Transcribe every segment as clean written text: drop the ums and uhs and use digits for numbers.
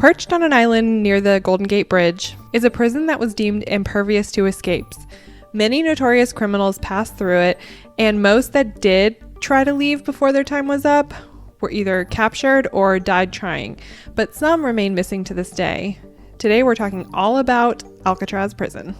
Perched on an island near the Golden Gate Bridge is a prison that was deemed impervious to escapes. Many notorious criminals passed through it, and most that did try to leave before their time was up were either captured or died trying, but some remain missing to this day. Today we're talking all about Alcatraz Prison.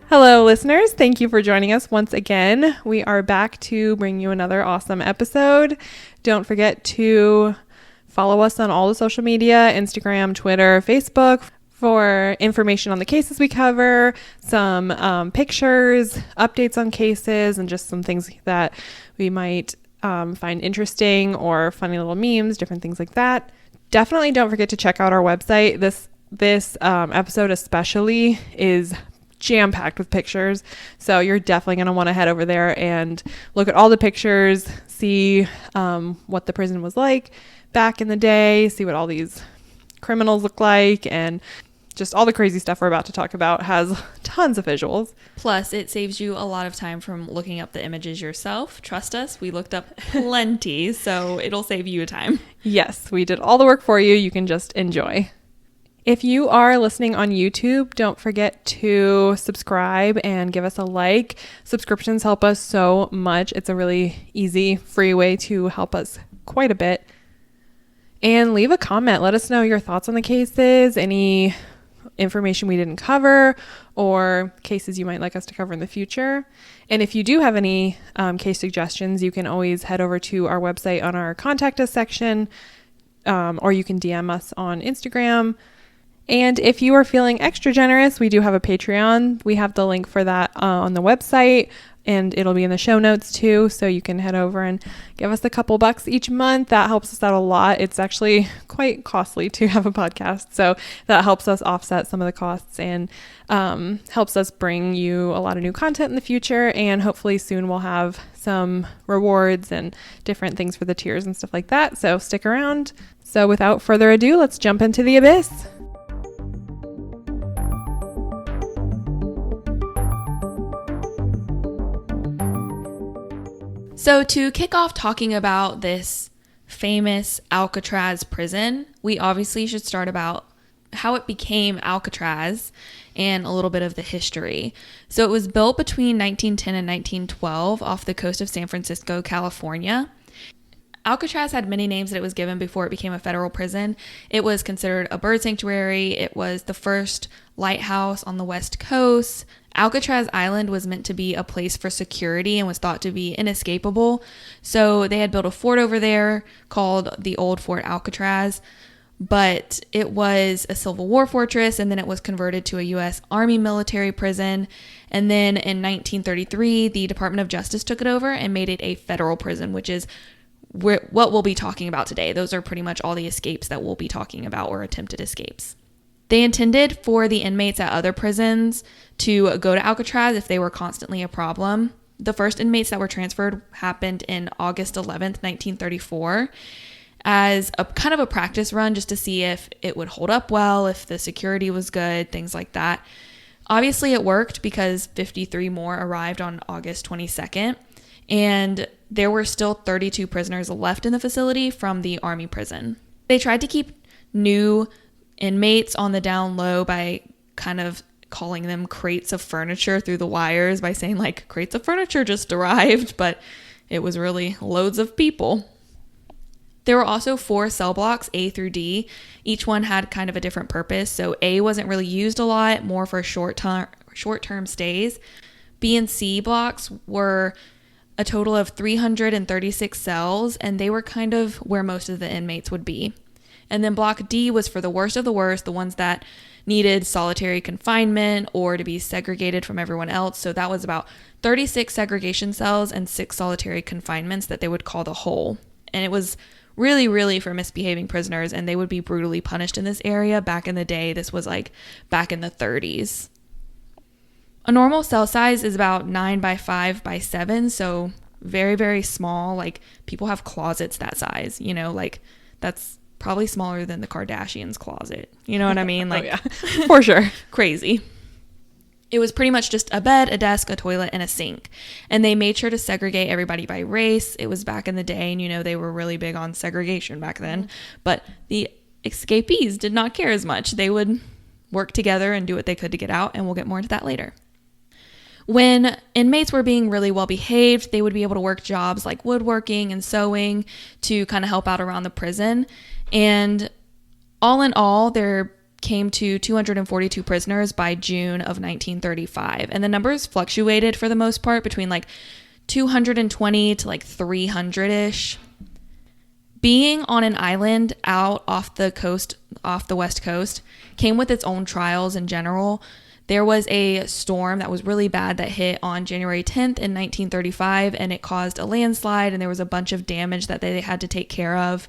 Hello, listeners. Thank you for joining us once again. We are back to bring you another awesome episode. Don't forget to follow us on all the social media, Instagram, Twitter, Facebook, for information on the cases we cover, some pictures, updates on cases, and just some things that we might find interesting or funny little memes, different things like that. Definitely don't forget to check out our website. This episode especially is jam-packed with pictures, so you're definitely going to want to head over there and look at all the pictures, see what the prison was like back in the day, see what all these criminals look like, and just all the crazy stuff we're about to talk about has tons of visuals. Plus, it saves you a lot of time from looking up the images yourself. Trust us, we looked up plenty, so it'll save you time. Yes, we did all the work for you. You can just enjoy. If you are listening on YouTube, don't forget to subscribe and give us a like. Subscriptions help us so much. It's a really easy, free way to help us quite a bit. And leave a comment. Let us know your thoughts on the cases, any information we didn't cover, or cases you might like us to cover in the future. And if you do have any case suggestions, you can always head over to our website on our Contact Us section, or you can DM us on Instagram. And if you are feeling extra generous, we do have a Patreon. We have the link for that on the website, and it'll be in the show notes too. So you can head over and give us a couple bucks each month. That helps us out a lot. It's actually quite costly to have a podcast. So that helps us offset some of the costs and helps us bring you a lot of new content in the future. And hopefully soon we'll have some rewards and different things for the tiers and stuff like that. So stick around. So without further ado, let's jump into the abyss. So to kick off talking about this famous Alcatraz prison, we obviously should start about how it became Alcatraz and a little bit of the history. So it was built between 1910 and 1912 off the coast of San Francisco, California. Alcatraz had many names that it was given before it became a federal prison. It was considered a bird sanctuary. It was the first lighthouse on the West Coast. Alcatraz Island was meant to be a place for security and was thought to be inescapable. So they had built a fort over there called the Old Fort Alcatraz, but it was a Civil War fortress, and then it was converted to a U.S. Army military prison. And then in 1933, the Department of Justice took it over and made it a federal prison, which is what we'll be talking about today. Those are pretty much all the escapes that we'll be talking about, or attempted escapes. They intended for the inmates at other prisons to go to Alcatraz if they were constantly a problem. The first inmates that were transferred happened in August 11th, 1934, as a kind of a practice run just to see if it would hold up well, if the security was good, things like that. Obviously it worked because 53 more arrived on August 22nd, and there were still 32 prisoners left in the facility from the Army prison. They tried to keep new inmates on the down low by kind of calling them crates of furniture through the wires, by saying like crates of furniture just arrived, but it was really loads of people. There were also 4 cell blocks, A through D. Each one had kind of a different purpose. So A wasn't really used a lot, more for short-term stays. B and C blocks were a total of 336 cells, and they were kind of where most of the inmates would be. And then block D was for the worst of the worst, the ones that needed solitary confinement or to be segregated from everyone else. So that was about 36 segregation cells and 6 solitary confinements that they would call the hole. And it was really, really for misbehaving prisoners, and they would be brutally punished in this area. Back in the day, this was like back in the 30s. A normal cell size is about 9 by 5 by 7, so very, very small. Like, people have closets that size, you know, like That's probably smaller than the Kardashians' closet. You know what I mean? Like, oh, yeah. For sure. Crazy. It was pretty much just a bed, a desk, a toilet, and a sink. And they made sure to segregate everybody by race. It was back in the day, and, you know, they were really big on segregation back then. But the escapees did not care as much. They would work together and do what they could to get out, and we'll get more into that later. When inmates were being really well behaved, they would be able to work jobs like woodworking and sewing to kind of help out around the prison. And all in all, there came to 242 prisoners by June of 1935. And the numbers fluctuated for the most part between like 220 to like 300-ish. Being on an island out off the coast, off the West Coast, came with its own trials in general. There was a storm that was really bad that hit on January 10th in 1935, and it caused a landslide, and there was a bunch of damage that they had to take care of.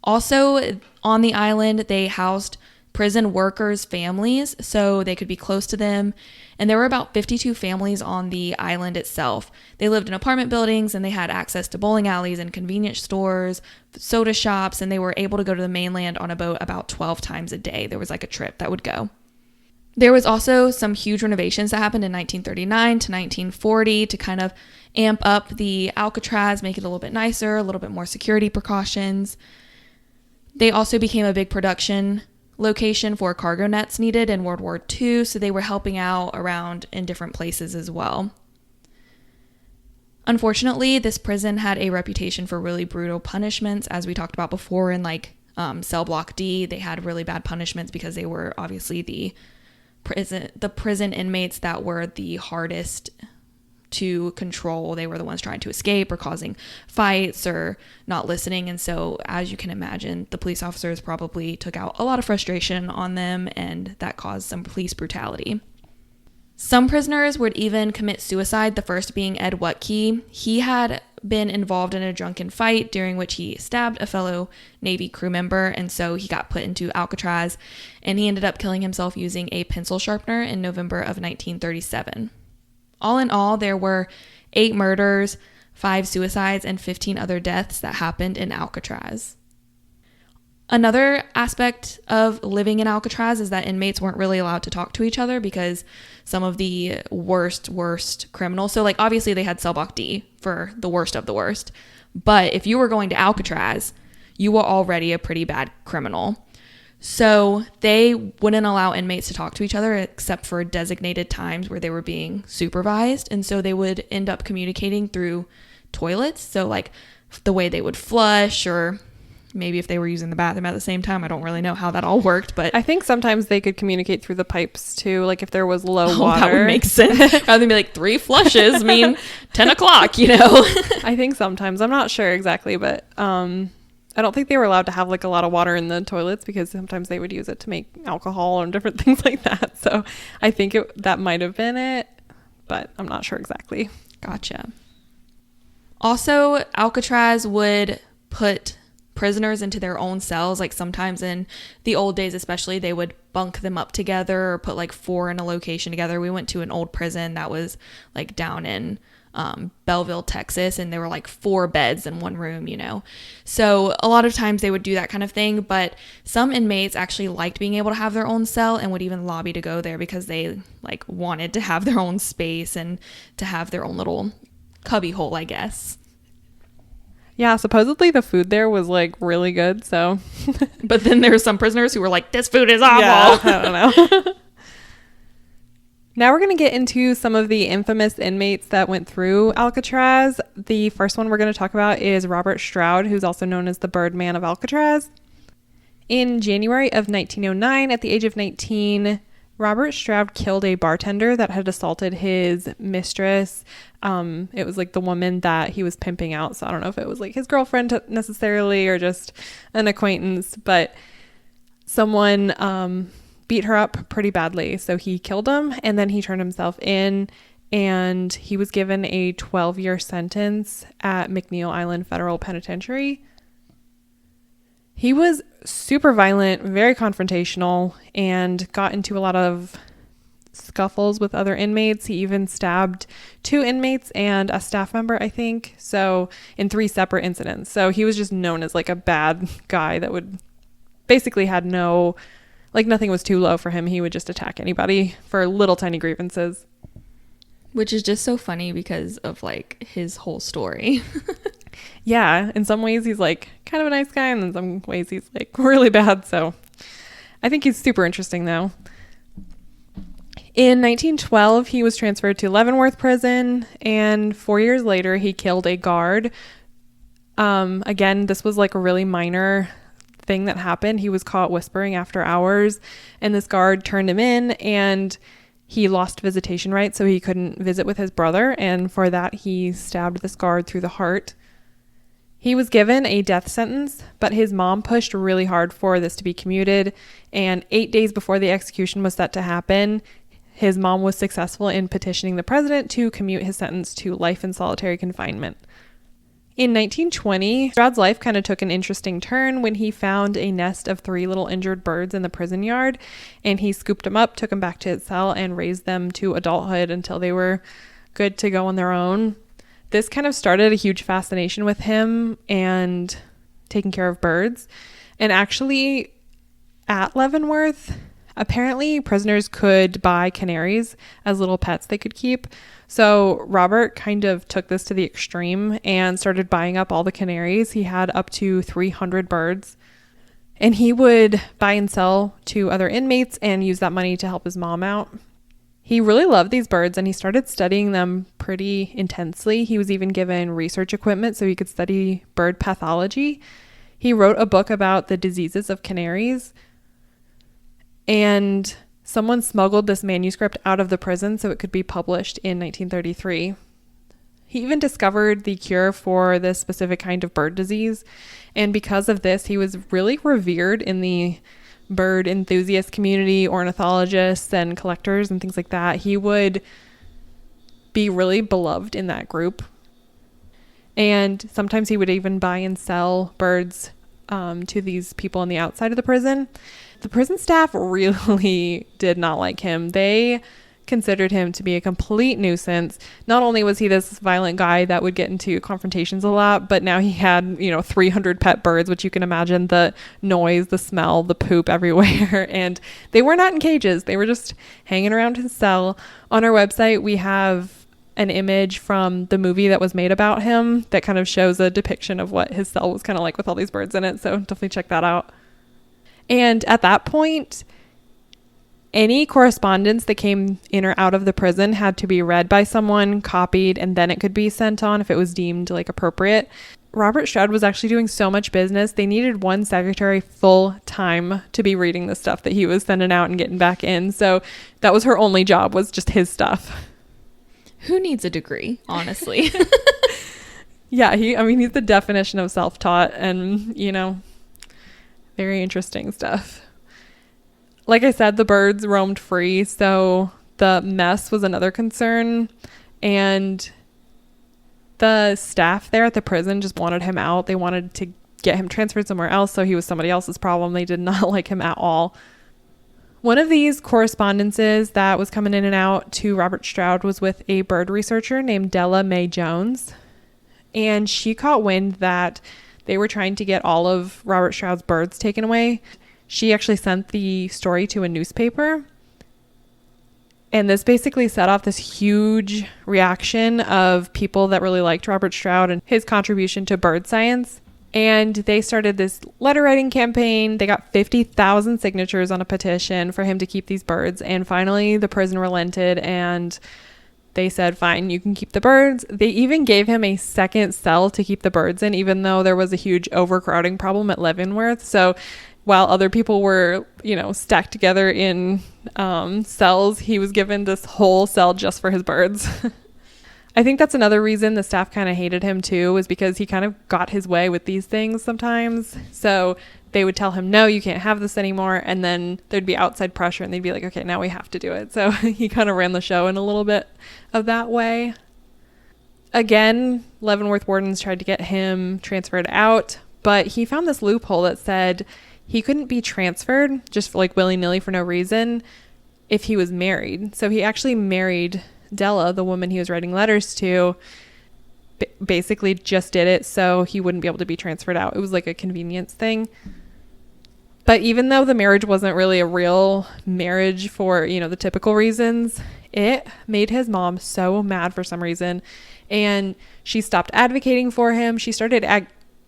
Also, on the island, they housed prison workers' families so they could be close to them. And there were about 52 families on the island itself. They lived in apartment buildings, and they had access to bowling alleys and convenience stores, soda shops, and they were able to go to the mainland on a boat about 12 times a day. There was like a trip that would go. There was also some huge renovations that happened in 1939 to 1940 to kind of amp up the Alcatraz, make it a little bit nicer, a little bit more security precautions. They also became a big production location for cargo nets needed in World War II, so they were helping out around in different places as well. Unfortunately, this prison had a reputation for really brutal punishments, as we talked about before in like Cell Block D. They had really bad punishments because they were obviously the prison inmates that were the hardest to control. They were the ones trying to escape or causing fights or not listening. And so, as you can imagine, the police officers probably took out a lot of frustration on them, and that caused some police brutality. Some prisoners would even commit suicide, the first being Ed Wuttke. He had been involved in a drunken fight during which he stabbed a fellow Navy crew member, and so he got put into Alcatraz, and he ended up killing himself using a pencil sharpener in November of 1937. All in all, there were 8 murders, 5 suicides, and 15 other deaths that happened in Alcatraz. Another aspect of living in Alcatraz is that inmates weren't really allowed to talk to each other because some of the worst criminals, so like obviously they had Cell Block D for the worst of the worst, but if you were going to Alcatraz, you were already a pretty bad criminal. So they wouldn't allow inmates to talk to each other except for designated times where they were being supervised. And so they would end up communicating through toilets. So like the way they would flush, or maybe if they were using the bathroom at the same time. I don't really know how that all worked, but I think sometimes they could communicate through the pipes too. Like if there was low water. That would make sense. Rather than be like 3 flushes mean 10 o'clock, you know? I think sometimes, I'm not sure exactly, but I don't think they were allowed to have like a lot of water in the toilets because sometimes they would use it to make alcohol and different things like that. So I think that might have been it, but I'm not sure exactly. Gotcha. Also, Alcatraz would put prisoners into their own cells. Like sometimes in the old days especially, they would bunk them up together or put like 4 in a location together. We went to an old prison that was like down in Belleville, Texas, and there were like 4 beds in one room, you know. So a lot of times they would do that kind of thing, but some inmates actually liked being able to have their own cell and would even lobby to go there because they like wanted to have their own space and to have their own little cubby hole, I guess. Yeah, supposedly the food there was like really good, so but then there were some prisoners who were like, this food is awful. Yeah, I don't know. Now we're going to get into some of the infamous inmates that went through Alcatraz. The first one we're going to talk about is Robert Stroud, who's also known as the Birdman of Alcatraz. In January of 1909, at the age of 19, Robert Stroud killed a bartender that had assaulted his mistress. It was like the woman that he was pimping out, so I don't know if it was like his girlfriend necessarily or just an acquaintance, but someone beat her up pretty badly, so he killed him, and then he turned himself in, and he was given a 12-year sentence at McNeil Island Federal Penitentiary. He was super violent, very confrontational, and got into a lot of scuffles with other inmates. He even stabbed 2 inmates and a staff member, I think. So in 3 separate incidents. So he was just known as like a bad guy that would basically had no, like nothing was too low for him. He would just attack anybody for little tiny grievances. Which is just so funny because of like his whole story. Yeah, in some ways he's like kind of a nice guy, and in some ways he's like really bad. So I think he's super interesting though. In 1912, he was transferred to Leavenworth Prison, and 4 years later, he killed a guard. Again, this was like a really minor thing that happened. He was caught whispering after hours, and this guard turned him in, and he lost visitation rights, so he couldn't visit with his brother, and for that, he stabbed this guard through the heart. He was given a death sentence, but his mom pushed really hard for this to be commuted, and 8 days before the execution was set to happen, his mom was successful in petitioning the president to commute his sentence to life in solitary confinement. In 1920, Stroud's life kind of took an interesting turn when he found a nest of 3 little injured birds in the prison yard, and he scooped them up, took them back to his cell, and raised them to adulthood until they were good to go on their own. This kind of started a huge fascination with him and taking care of birds. And actually, at Leavenworth, apparently prisoners could buy canaries as little pets they could keep. So Robert kind of took this to the extreme and started buying up all the canaries. He had up to 300 birds. And he would buy and sell to other inmates and use that money to help his mom out. He really loved these birds, and he started studying them pretty intensely. He was even given research equipment so he could study bird pathology. He wrote a book about the diseases of canaries, and someone smuggled this manuscript out of the prison so it could be published in 1933. He even discovered the cure for this specific kind of bird disease, and because of this, he was really revered in the bird enthusiast community, ornithologists and collectors and things like that. He would be really beloved in that group. And sometimes he would even buy and sell birds to these people on the outside of the prison. The prison staff really did not like him. They considered him to be a complete nuisance. Not only was he this violent guy that would get into confrontations a lot, but now he had, 300 pet birds, which you can imagine the noise, the smell, the poop everywhere. And they were not in cages. They were just hanging around his cell. On our website, we have an image from the movie that was made about him that kind of shows a depiction of what his cell was kind of like with all these birds in it. So definitely check that out. And at that point, any correspondence that came in or out of the prison had to be read by someone, copied, and then it could be sent on if it was deemed like appropriate. Robert Stroud was actually doing so much business. They needed one secretary full time to be reading the stuff that he was sending out and getting back in. So that was her only job, was just his stuff. Who needs a degree, honestly? Yeah, he's the definition of self-taught and, very interesting stuff. Like I said, the birds roamed free, so the mess was another concern, and the staff there at the prison just wanted him out. They wanted to get him transferred somewhere else, so he was somebody else's problem. They did not like him at all. One of these correspondences that was coming in and out to Robert Stroud was with a bird researcher named Della Mae Jones, and she caught wind that they were trying to get all of Robert Stroud's birds taken away. She actually sent the story to a newspaper, and this basically set off this huge reaction of people that really liked Robert Stroud and his contribution to bird science. And they started this letter writing campaign. They got 50,000 signatures on a petition for him to keep these birds. And finally, the prison relented and they said, fine, you can keep the birds. They even gave him a second cell to keep the birds in, even though there was a huge overcrowding problem at Leavenworth. So while other people were, stacked together in cells, he was given this whole cell just for his birds. I think that's another reason the staff kind of hated him too, was because he kind of got his way with these things sometimes. So they would tell him, no, you can't have this anymore. And then there'd be outside pressure and they'd be like, okay, now we have to do it. So he kind of ran the show in a little bit of that way. Again, Leavenworth wardens tried to get him transferred out, but he found this loophole that said he couldn't be transferred just for willy-nilly for no reason if he was married. So he actually married Della, the woman he was writing letters to, basically just did it so he wouldn't be able to be transferred out. It was like a convenience thing. But even though the marriage wasn't really a real marriage for, the typical reasons, it made his mom so mad for some reason. And she stopped advocating for him. She started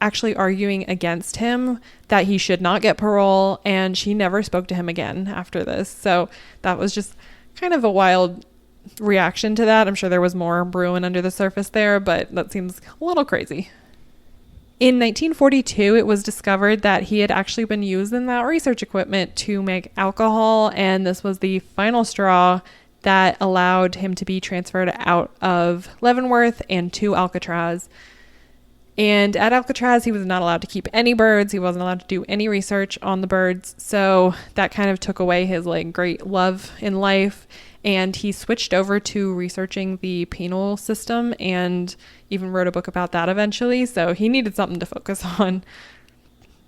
actually arguing against him that he should not get parole. And she never spoke to him again after this. So that was just kind of a wild reaction to that. I'm sure there was more brewing under the surface there, but that seems a little crazy. In 1942, it was discovered that he had actually been using that research equipment to make alcohol, and this was the final straw that allowed him to be transferred out of Leavenworth and to Alcatraz. And at Alcatraz, he was not allowed to keep any birds. He wasn't allowed to do any research on the birds. So that kind of took away his great love in life. And he switched over to researching the penal system and even wrote a book about that eventually. So he needed something to focus on.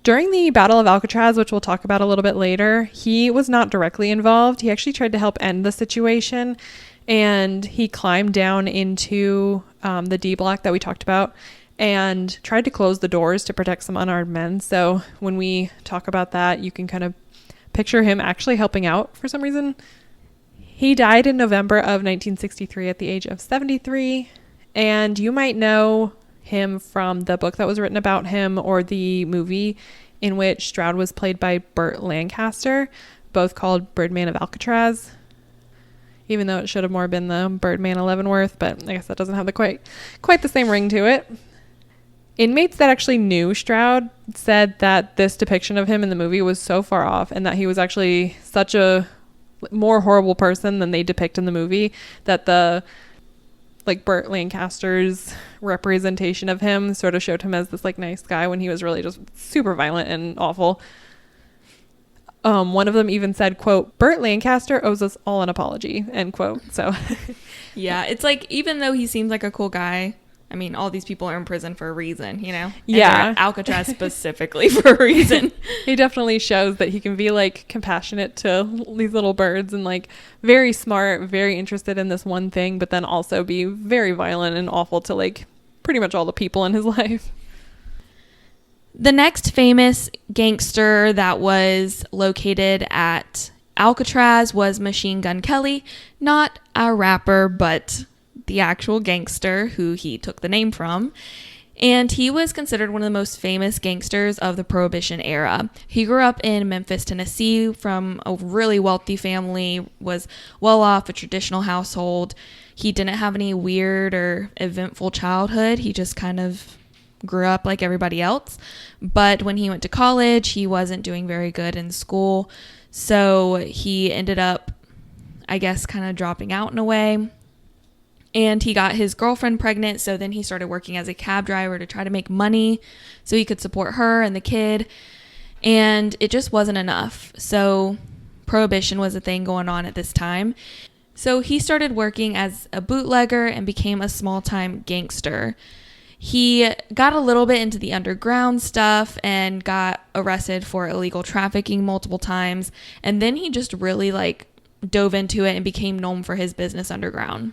During the Battle of Alcatraz, which we'll talk about a little bit later, he was not directly involved. He actually tried to help end the situation. And he climbed down into the D block that we talked about and tried to close the doors to protect some unarmed men. So when we talk about that, you can kind of picture him actually helping out for some reason. He died in November of 1963 at the age of 73, and you might know him from the book that was written about him or the movie in which Stroud was played by Burt Lancaster, both called Birdman of Alcatraz, even though it should have more been the Birdman of Leavenworth, but I guess that doesn't have the quite the same ring to it. Inmates that actually knew Stroud said that this depiction of him in the movie was so far off and that he was actually such a more horrible person than they depict in the movie, that the Burt Lancaster's representation of him sort of showed him as this nice guy when he was really just super violent and awful. One of them even said, quote, "Burt Lancaster owes us all an apology," end quote. So yeah, it's even though he seems like a cool guy, I mean, all these people are in prison for a reason, And yeah, Alcatraz specifically for a reason. He definitely shows that he can be compassionate to these little birds and very smart, very interested in this one thing, but then also be very violent and awful to pretty much all the people in his life. The next famous gangster that was located at Alcatraz was Machine Gun Kelly, not a rapper, but the actual gangster who he took the name from. And he was considered one of the most famous gangsters of the Prohibition era. He grew up in Memphis, Tennessee, from a really wealthy family, was well off, a traditional household. He didn't have any weird or eventful childhood. He just kind of grew up like everybody else. But when he went to college, he wasn't doing very good in school. So he ended up, I guess, kind of dropping out in a way. And he got his girlfriend pregnant, so then he started working as a cab driver to try to make money so he could support her and the kid. And it just wasn't enough. So Prohibition was a thing going on at this time. So he started working as a bootlegger and became a small-time gangster. He got a little bit into the underground stuff and got arrested for illegal trafficking multiple times. And then he just really dove into it and became known for his business underground.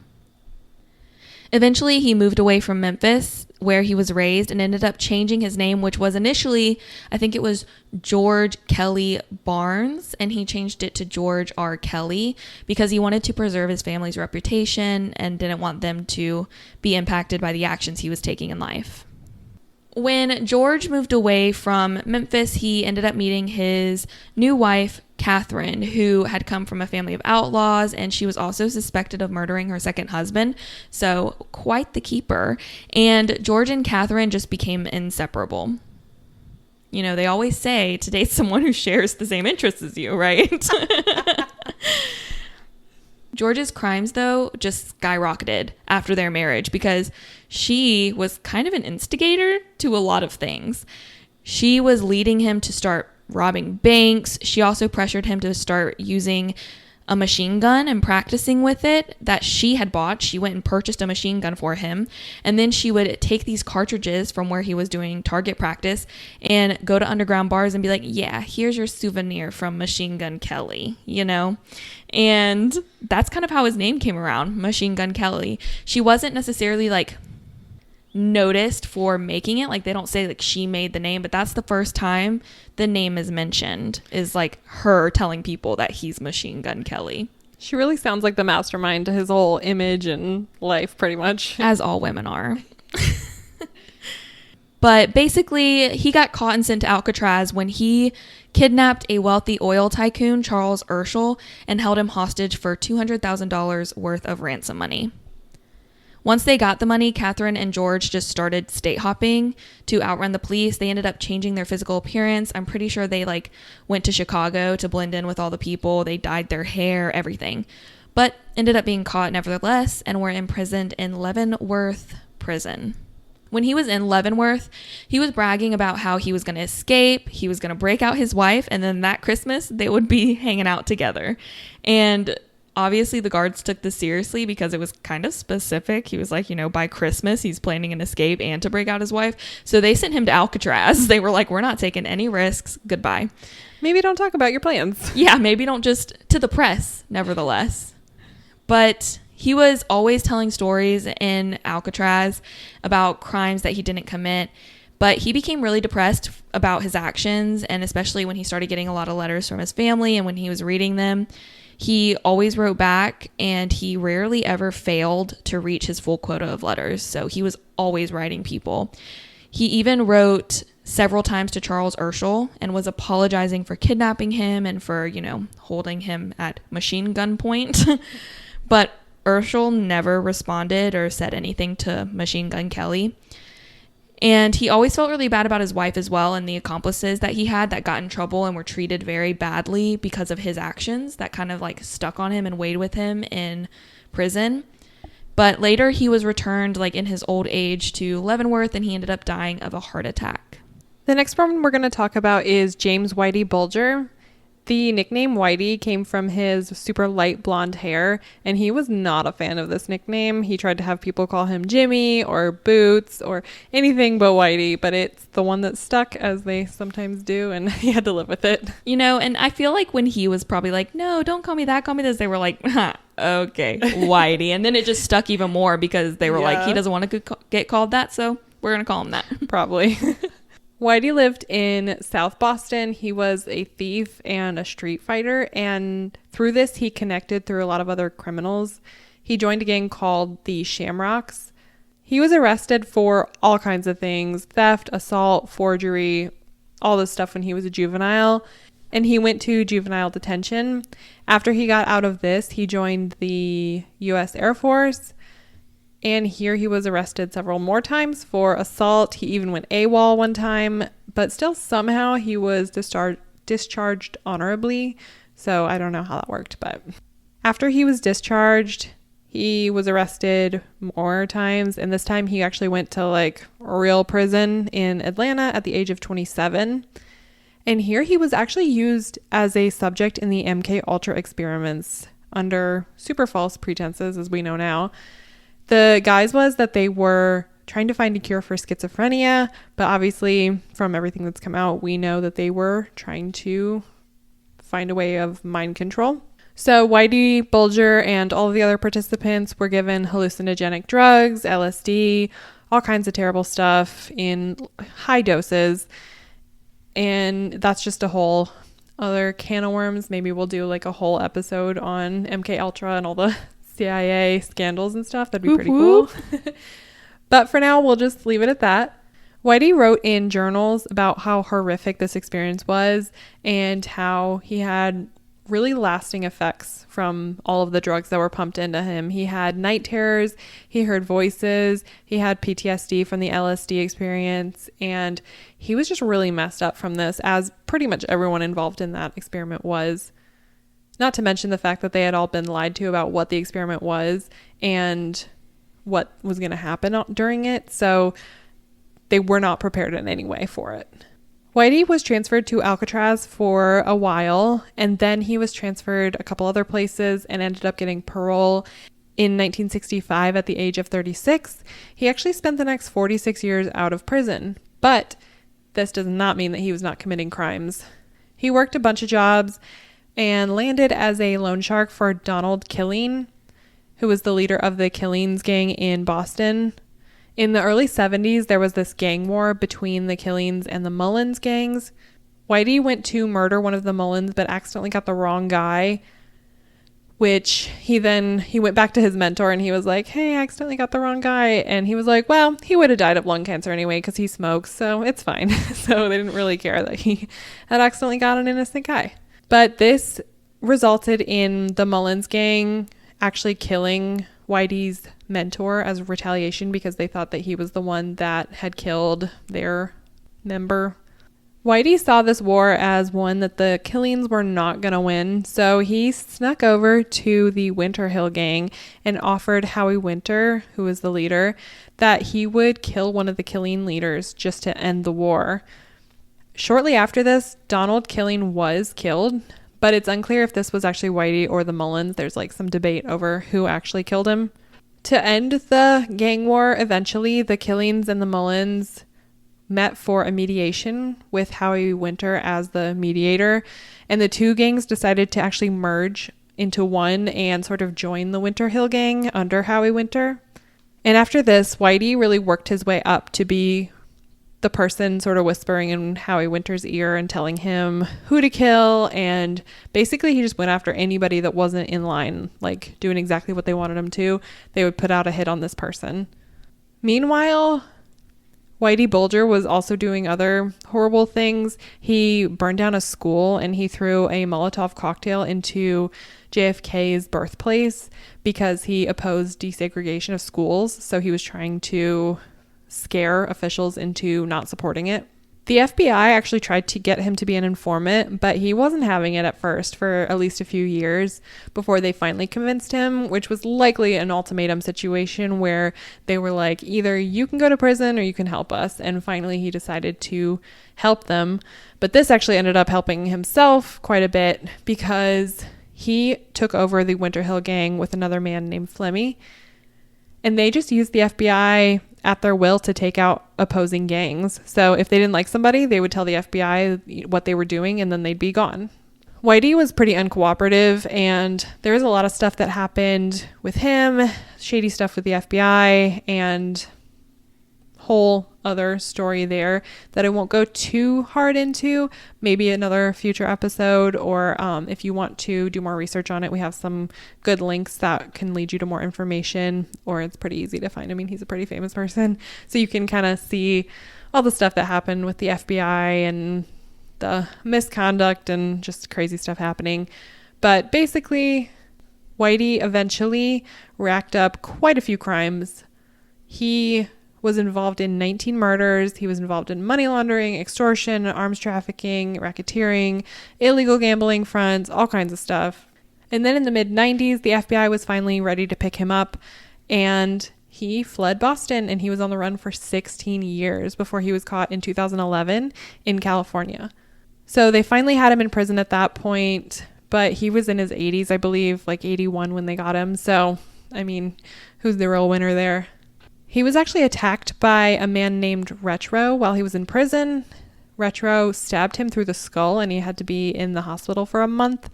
Eventually, he moved away from Memphis, where he was raised, and ended up changing his name, which was initially, I think it was George Kelly Barnes, and he changed it to George R. Kelly because he wanted to preserve his family's reputation and didn't want them to be impacted by the actions he was taking in life. When George moved away from Memphis, he ended up meeting his new wife, Catherine, who had come from a family of outlaws, and she was also suspected of murdering her second husband. So quite the keeper. And George and Catherine just became inseparable. They always say to date someone who shares the same interests as you, right? George's crimes, though, just skyrocketed after their marriage because she was kind of an instigator to a lot of things. She was leading him to start robbing banks. She also pressured him to start using a machine gun and practicing with it that she had bought. She went and purchased a machine gun for him. And then she would take these cartridges from where he was doing target practice and go to underground bars and be like, yeah, here's your souvenir from Machine Gun Kelly, you know? And that's kind of how his name came around, Machine Gun Kelly. She wasn't necessarily like noticed for making it. Like, they don't say like she made the name, but that's the first time the name is mentioned, is like her telling people that he's Machine Gun Kelly. She really sounds like the mastermind to his whole image and life, pretty much. As all women are. But basically, he got caught and sent to Alcatraz when he kidnapped a wealthy oil tycoon, Charles Urschel, and held him hostage for $200,000 worth of ransom money. Once they got the money, Catherine and George just started state hopping to outrun the police. They ended up changing their physical appearance. I'm pretty sure they like went to Chicago to blend in with all the people. They dyed their hair, everything. But ended up being caught nevertheless and were imprisoned in Leavenworth Prison. When he was in Leavenworth, he was bragging about how he was going to escape, he was going to break out his wife, and then that Christmas, they would be hanging out together. And obviously, the guards took this seriously because it was kind of specific. He was like, you know, by Christmas, he's planning an escape and to break out his wife. So they sent him to Alcatraz. They were like, we're not taking any risks. Goodbye. Maybe don't talk about your plans. Yeah, maybe don't, just to the press, nevertheless. But he was always telling stories in Alcatraz about crimes that he didn't commit. But he became really depressed about his actions, and especially when he started getting a lot of letters from his family and when he was reading them. He always wrote back, and he rarely ever failed to reach his full quota of letters. So he was always writing people. He even wrote several times to Charles Urschel and was apologizing for kidnapping him and for, you know, holding him at machine gun point. But Urschel never responded or said anything to Machine Gun Kelly. And he always felt really bad about his wife as well, and the accomplices that he had that got in trouble and were treated very badly because of his actions that kind of like stuck on him and weighed with him in prison. But later he was returned like in his old age to Leavenworth, and he ended up dying of a heart attack. The next one we're going to talk about is James Whitey Bulger. The nickname Whitey came from his super light blonde hair, and he was not a fan of this nickname. He tried to have people call him Jimmy or Boots or anything but Whitey, but it's the one that stuck, as they sometimes do, and he had to live with it. You know, and I feel like when he was probably like, no, don't call me that, call me this, they were like, okay, Whitey. And then it just stuck even more because they were like, he doesn't want to get called that, so we're going to call him that. Probably. Whitey lived in South Boston. He was a thief and a street fighter, and through this, he connected through a lot of other criminals. He joined a gang called the Shamrocks. He was arrested for all kinds of things: theft, assault, forgery, all this stuff when he was a juvenile, and he went to juvenile detention. After he got out of this, he joined the U.S. Air Force. And here he was arrested several more times for assault. He even went AWOL one time, but still somehow he was discharged honorably. So I don't know how that worked, but after he was discharged, he was arrested more times. And this time he actually went to like a real prison in Atlanta at the age of 27. And here he was actually used as a subject in the MK Ultra experiments under super false pretenses, as we know now. The guise was that they were trying to find a cure for schizophrenia, but obviously from everything that's come out, we know that they were trying to find a way of mind control. So Whitey Bulger and all of the other participants were given hallucinogenic drugs, LSD, all kinds of terrible stuff in high doses. And that's just a whole other can of worms. Maybe we'll do like a whole episode on MK Ultra and all the CIA scandals and stuff. That'd be pretty cool. But for now, we'll just leave it at that. Whitey wrote in journals about how horrific this experience was and how he had really lasting effects from all of the drugs that were pumped into him. He had night terrors, he heard voices, he had PTSD from the LSD experience, and he was just really messed up from this, as pretty much everyone involved in that experiment was. Not to mention the fact that they had all been lied to about what the experiment was and what was going to happen during it. So they were not prepared in any way for it. Whitey was transferred to Alcatraz for a while, and then he was transferred a couple other places and ended up getting parole in 1965 at the age of 36. He actually spent the next 46 years out of prison, but this does not mean that he was not committing crimes. He worked a bunch of jobs and landed as a loan shark for Donald Killeen, who was the leader of the Killeen's gang in Boston. In the early 70s, there was this gang war between the Killeen's and the Mullins gangs. Whitey went to murder one of the Mullins, but accidentally got the wrong guy, which he went back to his mentor and he was like, hey, I accidentally got the wrong guy. And he was like, well, he would have died of lung cancer anyway because he smokes, so it's fine. So they didn't really care that he had accidentally got an innocent guy. But this resulted in the Mullins gang actually killing Whitey's mentor as retaliation because they thought that he was the one that had killed their member. Whitey saw this war as one that the Killings were not going to win, so he snuck over to the Winter Hill gang and offered Howie Winter, who was the leader, that he would kill one of the Killeen leaders just to end the war. Shortly after this, Donald Killeen was killed, but it's unclear if this was actually Whitey or the Mullins. There's like some debate over who actually killed him. To end the gang war, eventually the Killings and the Mullins met for a mediation with Howie Winter as the mediator, and the two gangs decided to actually merge into one and sort of join the Winter Hill gang under Howie Winter. And after this, Whitey really worked his way up to be the person sort of whispering in Howie Winter's ear and telling him who to kill, and basically he just went after anybody that wasn't in line, like doing exactly what they wanted him to. They would put out a hit on this person. Meanwhile, Whitey Bulger was also doing other horrible things. He burned down a school and he threw a Molotov cocktail into JFK's birthplace because he opposed desegregation of schools. So he was trying to scare officials into not supporting it. The FBI actually tried to get him to be an informant, but he wasn't having it at first for at least a few years before they finally convinced him, which was likely an ultimatum situation where they were like, either you can go to prison or you can help us. And finally he decided to help them. But this actually ended up helping himself quite a bit because he took over the Winter Hill gang with another man named Flemmy. And they just used the FBI at their will to take out opposing gangs. So if they didn't like somebody, they would tell the FBI what they were doing and then they'd be gone. Whitey was pretty uncooperative, and there was a lot of stuff that happened with him, shady stuff with the FBI, and whole other story there that I won't go too hard into. Maybe another future episode, or if you want to do more research on it, we have some good links that can lead you to more information, or it's pretty easy to find. I mean, he's a pretty famous person, so you can kind of see all the stuff that happened with the FBI and the misconduct and just crazy stuff happening. But basically, Whitey eventually racked up quite a few crimes. He was involved in 19 murders. He was involved in money laundering, extortion, arms trafficking, racketeering, illegal gambling fronts, all kinds of stuff. And then in the mid-90s, the FBI was finally ready to pick him up, and he fled Boston, and he was on the run for 16 years before he was caught in 2011 in California. So they finally had him in prison at that point, but he was in his 80s, I believe, like 81 when they got him. So, I mean, who's the real winner there? He was actually attacked by a man named Retro while he was in prison. Retro stabbed him through the skull and he had to be in the hospital for a month.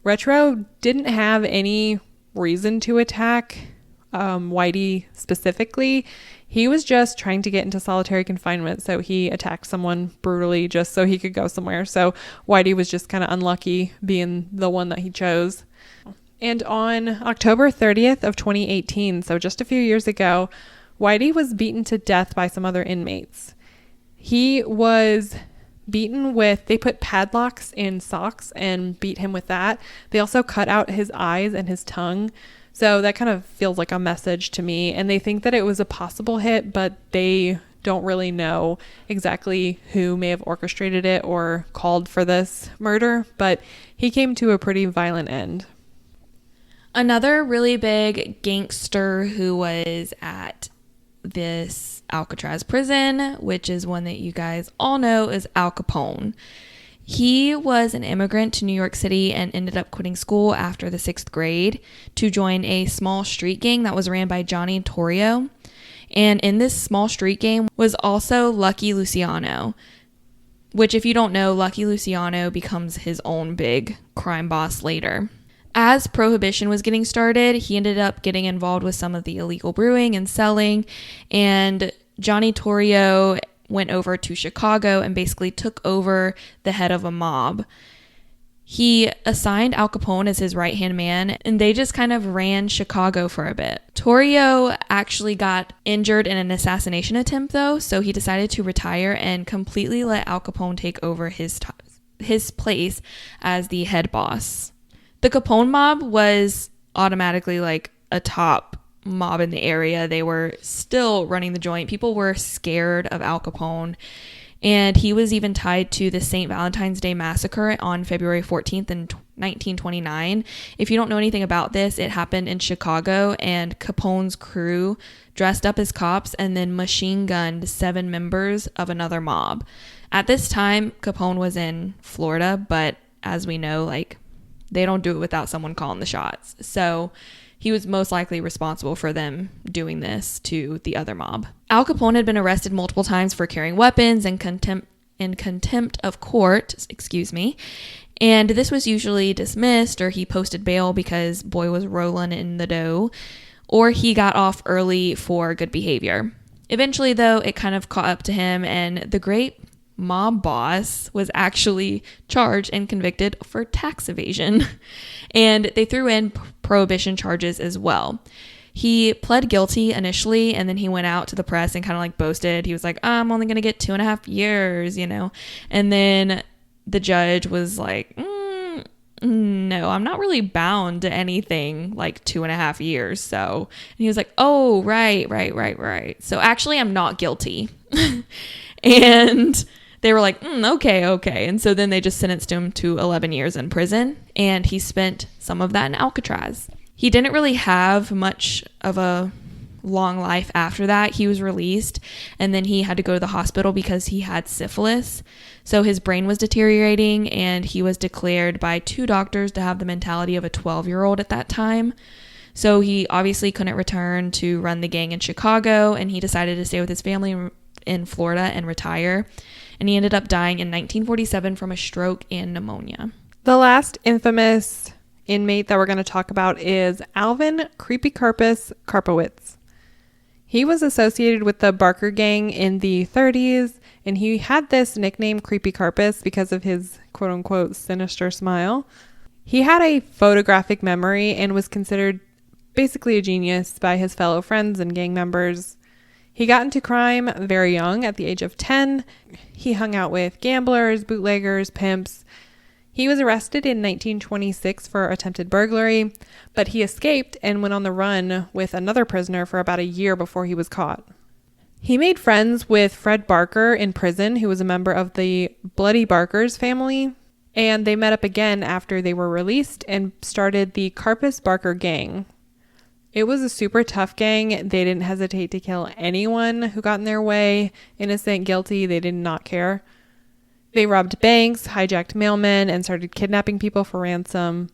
Retro didn't have any reason to attack Whitey specifically. He was just trying to get into solitary confinement, so he attacked someone brutally just so he could go somewhere. So Whitey was just kind of unlucky being the one that he chose. And on October 30th of 2018, so just a few years ago, Whitey was beaten to death by some other inmates. He was beaten with, they put padlocks in socks and beat him with that. They also cut out his eyes and his tongue. So that kind of feels like a message to me. And they think that it was a possible hit, but they don't really know exactly who may have orchestrated it or called for this murder. But he came to a pretty violent end. Another really big gangster who was at this Alcatraz Prison, which is one that you guys all know as Al Capone. He was an immigrant to New York City and ended up quitting school after the 6th grade to join a small street gang that was ran by Johnny Torrio. And in this small street gang was also Lucky Luciano, which, if you don't know, Lucky Luciano becomes his own big crime boss later. As Prohibition was getting started, he ended up getting involved with some of the illegal brewing and selling, and Johnny Torrio went over to Chicago and basically took over the head of a mob. He assigned Al Capone as his right-hand man, and they just kind of ran Chicago for a bit. Torrio actually got injured in an assassination attempt, though, so he decided to retire and completely let Al Capone take over his place as the head boss. The Capone mob was automatically like a top mob in the area. They were still running the joint. People were scared of Al Capone, and he was even tied to the St. Valentine's Day Massacre on February 14th in 1929. If you don't know anything about this, it happened in Chicago, and Capone's crew dressed up as cops and then machine gunned 7 members of another mob. At this time, Capone was in Florida, but as we know, like, they don't do it without someone calling the shots. So he was most likely responsible for them doing this to the other mob. Al Capone had been arrested multiple times for carrying weapons and contempt of court, and this was usually dismissed, or he posted bail because boy was rolling in the dough, or he got off early for good behavior. Eventually, though, it kind of caught up to him, and the great mob boss was actually charged and convicted for tax evasion, and they threw in prohibition charges as well. He pled guilty initially, and then he went out to the press and kind of like boasted. He was like, I'm only gonna get 2.5 years, and then the judge was like, no, I'm not really bound to anything like 2.5 years. So, and he was like, oh, right. So actually I'm not guilty. And they were like, okay. And so then they just sentenced him to 11 years in prison, and he spent some of that in Alcatraz. He didn't really have much of a long life after that. He was released, and then he had to go to the hospital because he had syphilis. So his brain was deteriorating, and he was declared by 2 doctors to have the mentality of a 12-year-old at that time. So he obviously couldn't return to run the gang in Chicago, and he decided to stay with his family in Florida and retire. And he ended up dying in 1947 from a stroke and pneumonia. The last infamous inmate that we're going to talk about is Alvin Creepy Karpis Karpowicz. He was associated with the Barker gang in the 30s, and he had this nickname Creepy Carpus because of his quote-unquote sinister smile. He had a photographic memory and was considered basically a genius by his fellow friends and gang members. He got into crime very young, at the age of 10. He hung out with gamblers, bootleggers, pimps. He was arrested in 1926 for attempted burglary, but he escaped and went on the run with another prisoner for about a year before he was caught. He made friends with Fred Barker in prison, who was a member of the Bloody Barkers family, and they met up again after they were released and started the Karpis Barker gang. It was a super tough gang. They didn't hesitate to kill anyone who got in their way. Innocent, guilty, they did not care. They robbed banks, hijacked mailmen, and started kidnapping people for ransom.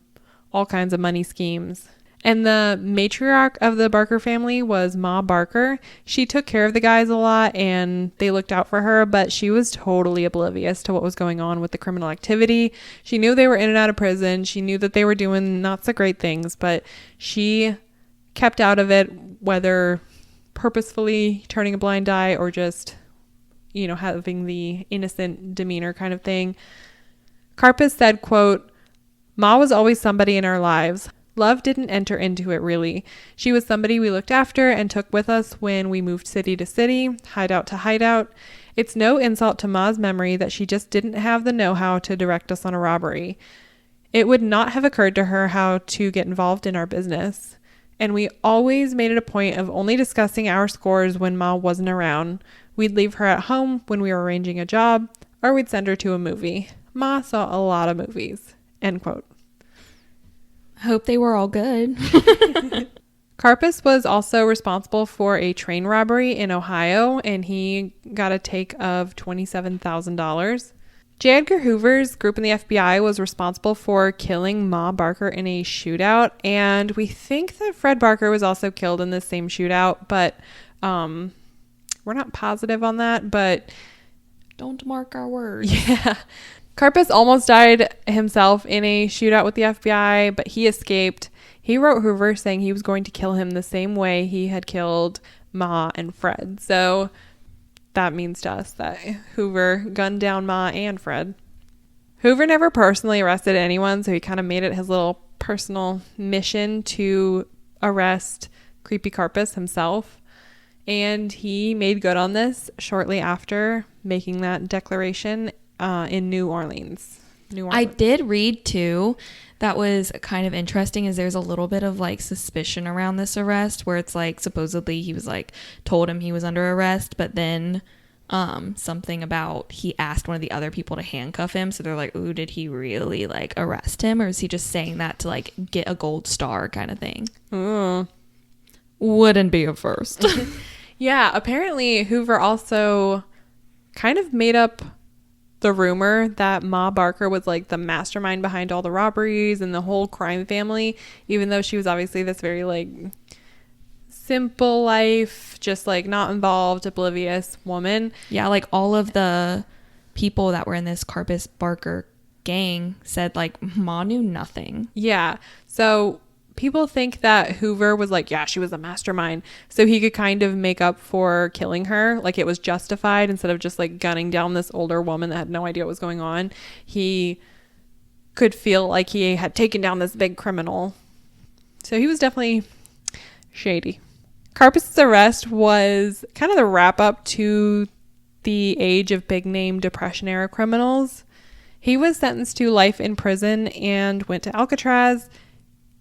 All kinds of money schemes. And the matriarch of the Barker family was Ma Barker. She took care of the guys a lot, and they looked out for her, but she was totally oblivious to what was going on with the criminal activity. She knew they were in and out of prison. She knew that they were doing not so great things, but she kept out of it, whether purposefully turning a blind eye or just, having the innocent demeanor kind of thing. Carpus said, quote, Ma was always somebody in our lives. Love didn't enter into it, really. She was somebody we looked after and took with us when we moved city to city, hideout to hideout. It's no insult to Ma's memory that she just didn't have the know-how to direct us on a robbery. It would not have occurred to her how to get involved in our business. And we always made it a point of only discussing our scores when Ma wasn't around. We'd leave her at home when we were arranging a job, or we'd send her to a movie. Ma saw a lot of movies. End quote. I hope they were all good. Carpus was also responsible for a train robbery in Ohio, and he got a take of $27,000. J. Edgar Hoover's group in the FBI was responsible for killing Ma Barker in a shootout, and we think that Fred Barker was also killed in the same shootout, but we're not positive on that, but don't mark our words. Yeah. Karpis almost died himself in a shootout with the FBI, but he escaped. He wrote Hoover saying he was going to kill him the same way he had killed Ma and Fred. So that means to us that Hoover gunned down Ma and Fred. Hoover never personally arrested anyone, so he kind of made it his little personal mission to arrest Creepy Karpis himself. And he made good on this shortly after making that declaration in New Orleans. I did read too, that was kind of interesting, is there's a little bit of like suspicion around this arrest where it's like supposedly he was like told him he was under arrest, but then something about he asked one of the other people to handcuff him, so they're like, ooh, did he really like arrest him, or is he just saying that to like get a gold star kind of thing? Ooh. Wouldn't be a first. Yeah, apparently Hoover also kind of made up the rumor that Ma Barker was like the mastermind behind all the robberies and the whole crime family, even though she was obviously this very like simple life, just like not involved, oblivious woman. Yeah, like all of the people that were in this Karpis Barker gang said like Ma knew nothing. Yeah, so people think that Hoover was like, yeah, she was a mastermind, so he could kind of make up for killing her, like it was justified, instead of just like gunning down this older woman that had no idea what was going on. He could feel like he had taken down this big criminal, so he was definitely shady. Karpus' arrest was kind of the wrap up to the age of big name Depression era criminals. He was sentenced to life in prison and went to Alcatraz.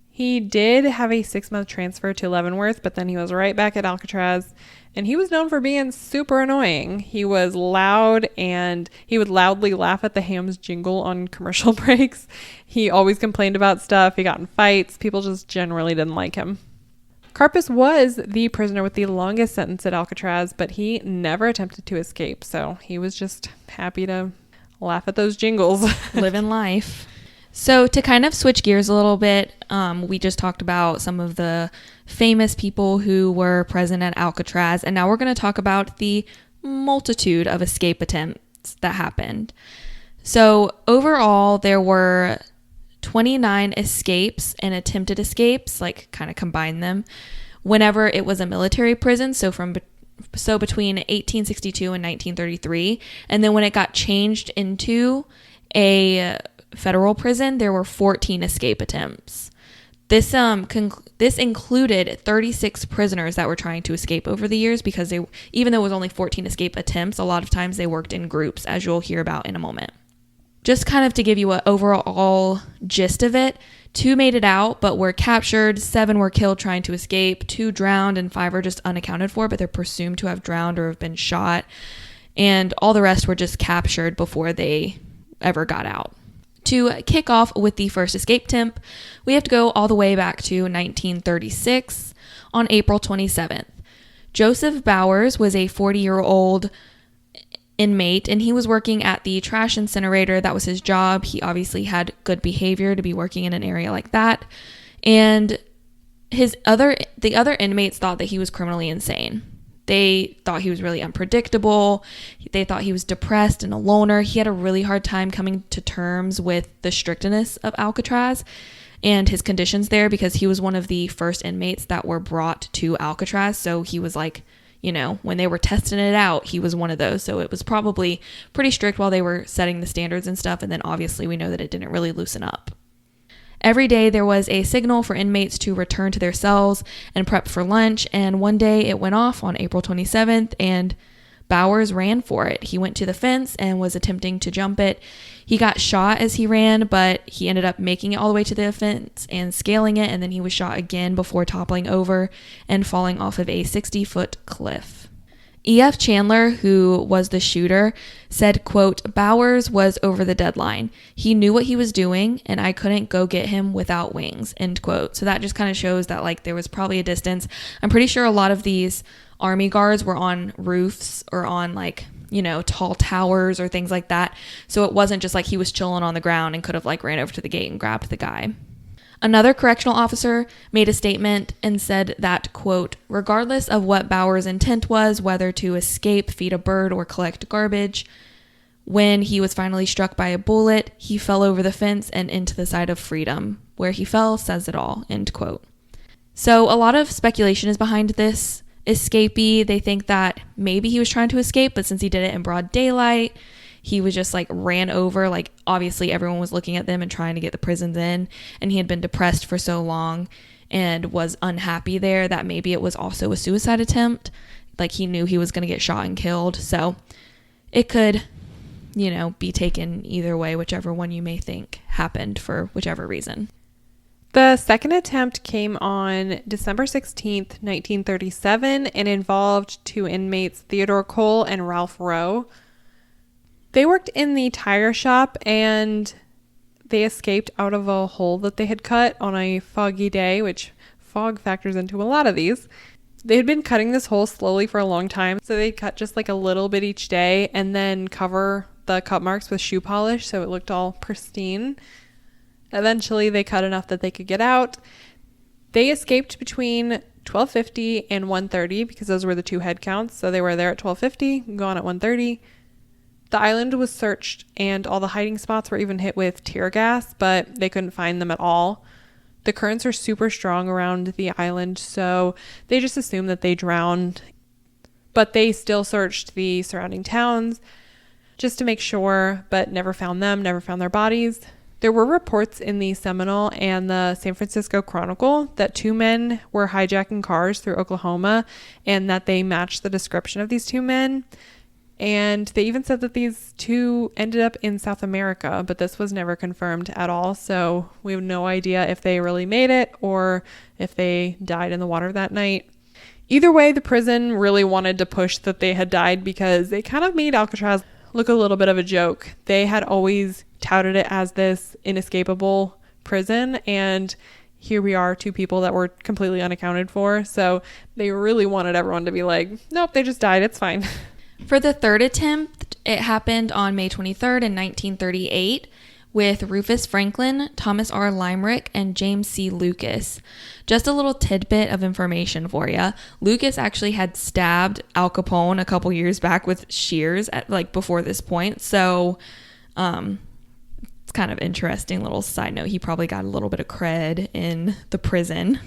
He did have a 6-month transfer to Leavenworth, but then he was right back at Alcatraz, and he was known for being super annoying. He was loud, and he would loudly laugh at the Ham's jingle on commercial breaks. He always complained about stuff. He got in fights. People just generally didn't like him. Carpus was the prisoner with the longest sentence at Alcatraz, but he never attempted to escape, so he was just happy to laugh at those jingles. Living life. So to kind of switch gears a little bit, we just talked about some of the famous people who were present at Alcatraz, and now we're going to talk about the multitude of escape attempts that happened. So overall, there were 29 escapes and attempted escapes, like kind of combine them, whenever it was a military prison, so between 1862 and 1933, and then when it got changed into a federal prison, there were 14 escape attempts. This included 36 prisoners that were trying to escape over the years, because even though it was only 14 escape attempts, a lot of times they worked in groups, as you'll hear about in a moment. Just kind of to give you an overall gist of it, 2 made it out but were captured, 7 were killed trying to escape, 2 drowned, and 5 are just unaccounted for, but they're presumed to have drowned or have been shot, and all the rest were just captured before they ever got out. To kick off with the first escape attempt, we have to go all the way back to 1936 on April 27th. Joseph Bowers was a 40-year-old inmate, and he was working at the trash incinerator. That was his job. He obviously had good behavior to be working in an area like that. And the other inmates thought that he was criminally insane. They thought he was really unpredictable. They thought he was depressed and a loner. He had a really hard time coming to terms with the strictness of Alcatraz and his conditions there, because he was one of the first inmates that were brought to Alcatraz. So he was like, you know, when they were testing it out, he was one of those. So it was probably pretty strict while they were setting the standards and stuff. And then obviously we know that it didn't really loosen up. Every day there was a signal for inmates to return to their cells and prep for lunch, and one day it went off on April 27th, and Bowers ran for it. He went to the fence and was attempting to jump it. He got shot as he ran, but he ended up making it all the way to the fence and scaling it, and then he was shot again before toppling over and falling off of a 60-foot cliff. E.F. Chandler, who was the shooter, said, quote, Bowers was over the deadline. He knew what he was doing, and I couldn't go get him without wings, end quote. So that just kind of shows that, like, there was probably a distance. I'm pretty sure a lot of these Army guards were on roofs or on, like, you know, tall towers or things like that. So it wasn't just like he was chilling on the ground and could have, like, ran over to the gate and grabbed the guy. Another correctional officer made a statement and said that, quote, regardless of what Bowers' intent was, whether to escape, feed a bird, or collect garbage, when he was finally struck by a bullet, he fell over the fence and into the side of freedom. Where he fell says it all, end quote. So a lot of speculation is behind this escapee. They think that maybe he was trying to escape, but since he did it in broad daylight, he was just like ran over. Like, obviously everyone was looking at them and trying to get the prisons in, and he had been depressed for so long and was unhappy there that maybe it was also a suicide attempt. Like, he knew he was going to get shot and killed. So it could, you know, be taken either way, whichever one you may think happened for whichever reason. The second attempt came on December 16th, 1937, and involved two inmates, Theodore Cole and Ralph Rowe. They worked in the tire shop, and they escaped out of a hole that they had cut on a foggy day, which fog factors into a lot of these. They had been cutting this hole slowly for a long time, so they'd cut just like a little bit each day and then cover the cut marks with shoe polish so it looked all pristine. Eventually, they cut enough that they could get out. They escaped between 12:50 and 1:30 because those were the two head counts, so they were there at 12:50, gone at 1:30. The island was searched, and all the hiding spots were even hit with tear gas, but they couldn't find them at all. The currents are super strong around the island, so they just assumed that they drowned. But they still searched the surrounding towns just to make sure, but never found them, never found their bodies. There were reports in the Seminole and the San Francisco Chronicle that two men were hijacking cars through Oklahoma and that they matched the description of these two men. And they even said that these two ended up in South America, but this was never confirmed at all. So we have no idea if they really made it or if they died in the water that night. Either way, the prison really wanted to push that they had died because they kind of made Alcatraz look a little bit of a joke. They had always touted it as this inescapable prison, and here we are, two people that were completely unaccounted for. So they really wanted everyone to be like, nope, they just died, it's fine. For the third attempt, it happened on May 23rd in 1938 with Rufus Franklin, Thomas R. Limerick, and James C. Lucas. Just a little tidbit of information for you. Lucas actually had stabbed Al Capone a couple years back with shears before this point. So it's kind of interesting little side note. He probably got a little bit of cred in the prison.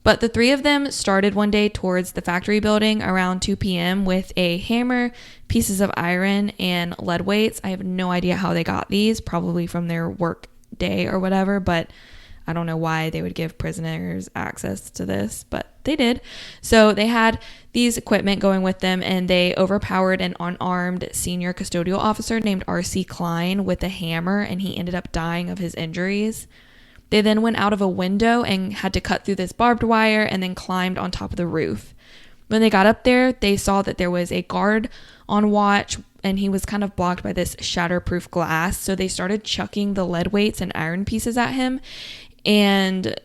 But the three of them started one day towards the factory building around 2 p.m. with a hammer, pieces of iron, and lead weights. I have no idea how they got these, probably from their work day or whatever, but I don't know why they would give prisoners access to this, but they did. So they had these equipment going with them, and they overpowered an unarmed senior custodial officer named R.C. Klein with a hammer, and he ended up dying of his injuries. They then went out of a window and had to cut through this barbed wire and then climbed on top of the roof. When they got up there, they saw that there was a guard on watch, and he was kind of blocked by this shatterproof glass. So they started chucking the lead weights and iron pieces at him, and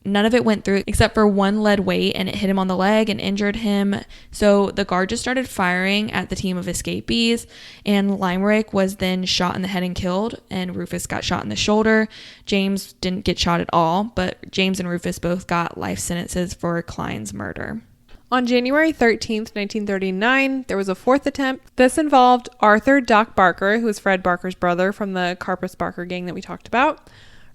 none of it went through except for one lead weight, and it hit him on the leg and injured him. So the guard just started firing at the team of escapees, and Limerick was then shot in the head and killed, and Rufus got shot in the shoulder. James didn't get shot at all, but James and Rufus both got life sentences for Klein's murder. On January 13th, 1939, there was a fourth attempt. This involved Arthur Doc Barker, who was Fred Barker's brother from the Karpis Barker gang that we talked about,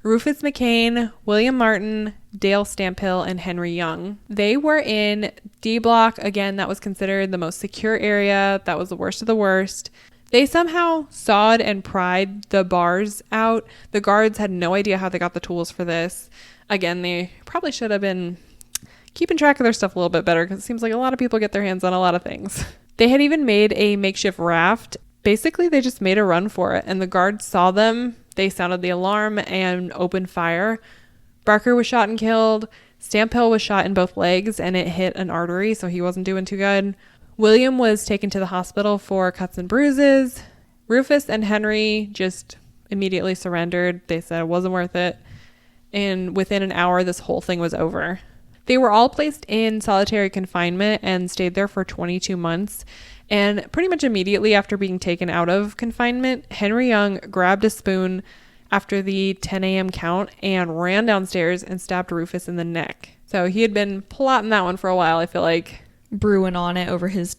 Rufus McCain, William Martin, Dale Stamphill, and Henry Young. They were in D Block. Again, that was considered the most secure area. That was the worst of the worst. They somehow sawed and pried the bars out. The guards had no idea how they got the tools for this. Again, they probably should have been keeping track of their stuff a little bit better, because it seems like a lot of people get their hands on a lot of things. They had even made a makeshift raft. Basically, they just made a run for it, and the guards saw them. They sounded the alarm and opened fire. Barker was shot and killed. Stamphill was shot in both legs, and it hit an artery, so he wasn't doing too good. William was taken to the hospital for cuts and bruises. Rufus and Henry just immediately surrendered. They said it wasn't worth it. And within an hour, this whole thing was over. They were all placed in solitary confinement and stayed there for 22 months. And pretty much immediately after being taken out of confinement, Henry Young grabbed a spoon after the 10 a.m. count and ran downstairs and stabbed Rufus in the neck. So he had been plotting that one for a while, I feel like. Brewing on it over his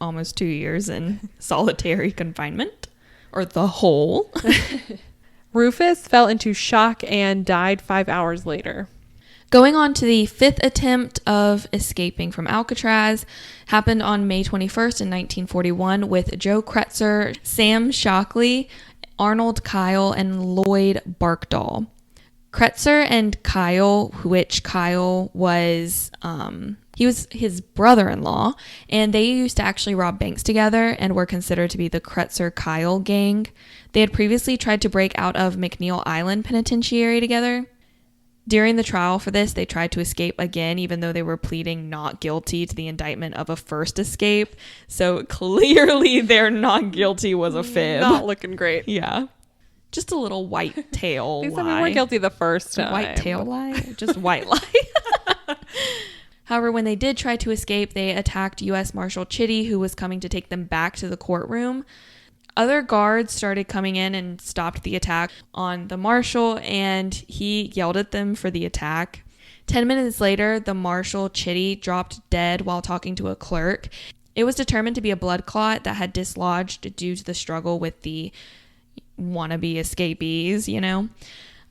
almost 2 years in solitary confinement. Or the hole. Rufus fell into shock and died 5 hours later. Going on to the fifth attempt of escaping from Alcatraz happened on May 21st in 1941 with Joe Kretzer, Sam Shockley, Arnold Kyle, and Lloyd Barkdahl. Kretzer and Kyle, which Kyle was, he was his brother-in-law, and they used to actually rob banks together and were considered to be the Kretzer-Kyle gang. They had previously tried to break out of McNeil Island Penitentiary together. During the trial for this, they tried to escape again, even though they were pleading not guilty to the indictment of a first escape. So clearly their not guilty was a fib. Not looking great. Yeah. Just a little white tail They lie. said we weren't guilty the first time. White tail lie? Just white lie. However, when they did try to escape, they attacked U.S. Marshal Chitty, who was coming to take them back to the courtroom. Other guards started coming in and stopped the attack on the marshal, and he yelled at them for the attack. 10 minutes later, the marshal, Chitty, dropped dead while talking to a clerk. It was determined to be a blood clot that had dislodged due to the struggle with the wannabe escapees, you know.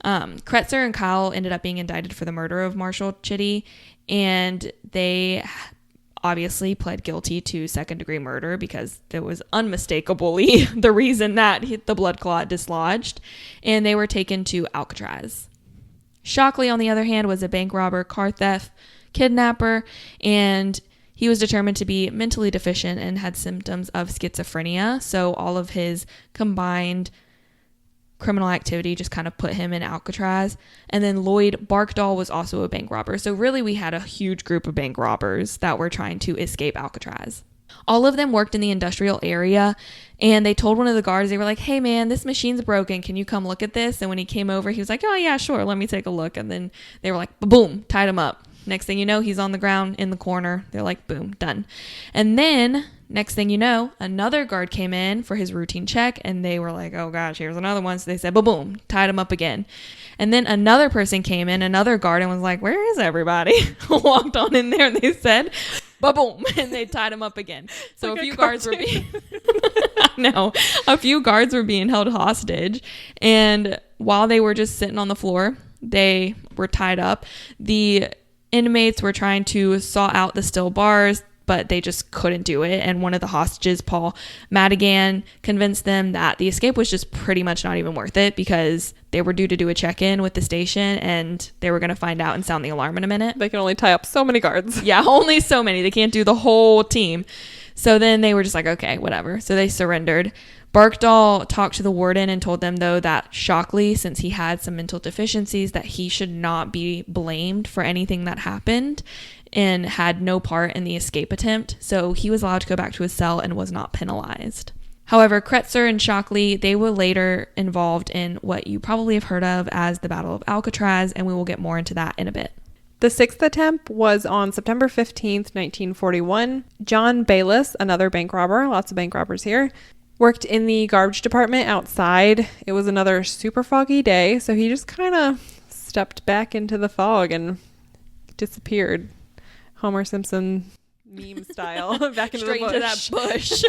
Kretzer and Kyle ended up being indicted for the murder of Marshal Chitty, and they obviously pled guilty to second-degree murder because it was unmistakably the reason that the blood clot dislodged, and they were taken to Alcatraz. Shockley, on the other hand, was a bank robber, car theft, kidnapper, and he was determined to be mentally deficient and had symptoms of schizophrenia, so all of his combined criminal activity just kind of put him in Alcatraz. And then Lloyd Barkdahl was also a bank robber. So really we had a huge group of bank robbers that were trying to escape Alcatraz. All of them worked in the industrial area, and they told one of the guards, they were like, hey man, this machine's broken. Can you come look at this? And when he came over, he was like, oh yeah, sure. Let me take a look. And then they were like, boom, tied him up. Next thing you know, he's on the ground in the corner. They're like, boom, done. And then next thing you know, another guard came in for his routine check, and they were like, oh gosh, here's another one. So they said, boom, tied him up again. And then another person came in, another guard, and was like, where is everybody? Walked on in there, and they said, boom, and they tied him up again. So like a few guards were being, a few guards were being held hostage. And while they were just sitting on the floor, they were tied up. The inmates were trying to saw out the steel bars, but they just couldn't do it. And one of the hostages, Paul Madigan, convinced them that the escape was just pretty much not even worth it because they were due to do a check-in with the station and they were going to find out and sound the alarm in a minute. They can only tie up so many guards. Yeah, only so many. They can't do the whole team. So then they were just like, okay, whatever. So they surrendered. Barkdahl talked to the warden and told them, though, that Shockley, since he had some mental deficiencies, that he should not be blamed for anything that happened and had no part in the escape attempt. So he was allowed to go back to his cell and was not penalized. However, Kretzer and Shockley, they were later involved in what you probably have heard of as the Battle of Alcatraz, and we will get more into that in a bit. The sixth attempt was on September 15th, 1941. John Bayless, another bank robber, lots of bank robbers here, worked in the garbage department outside. It was another super foggy day, so he just kind of stepped back into the fog and disappeared. Homer Simpson meme style, back into straight the bush. into that bush.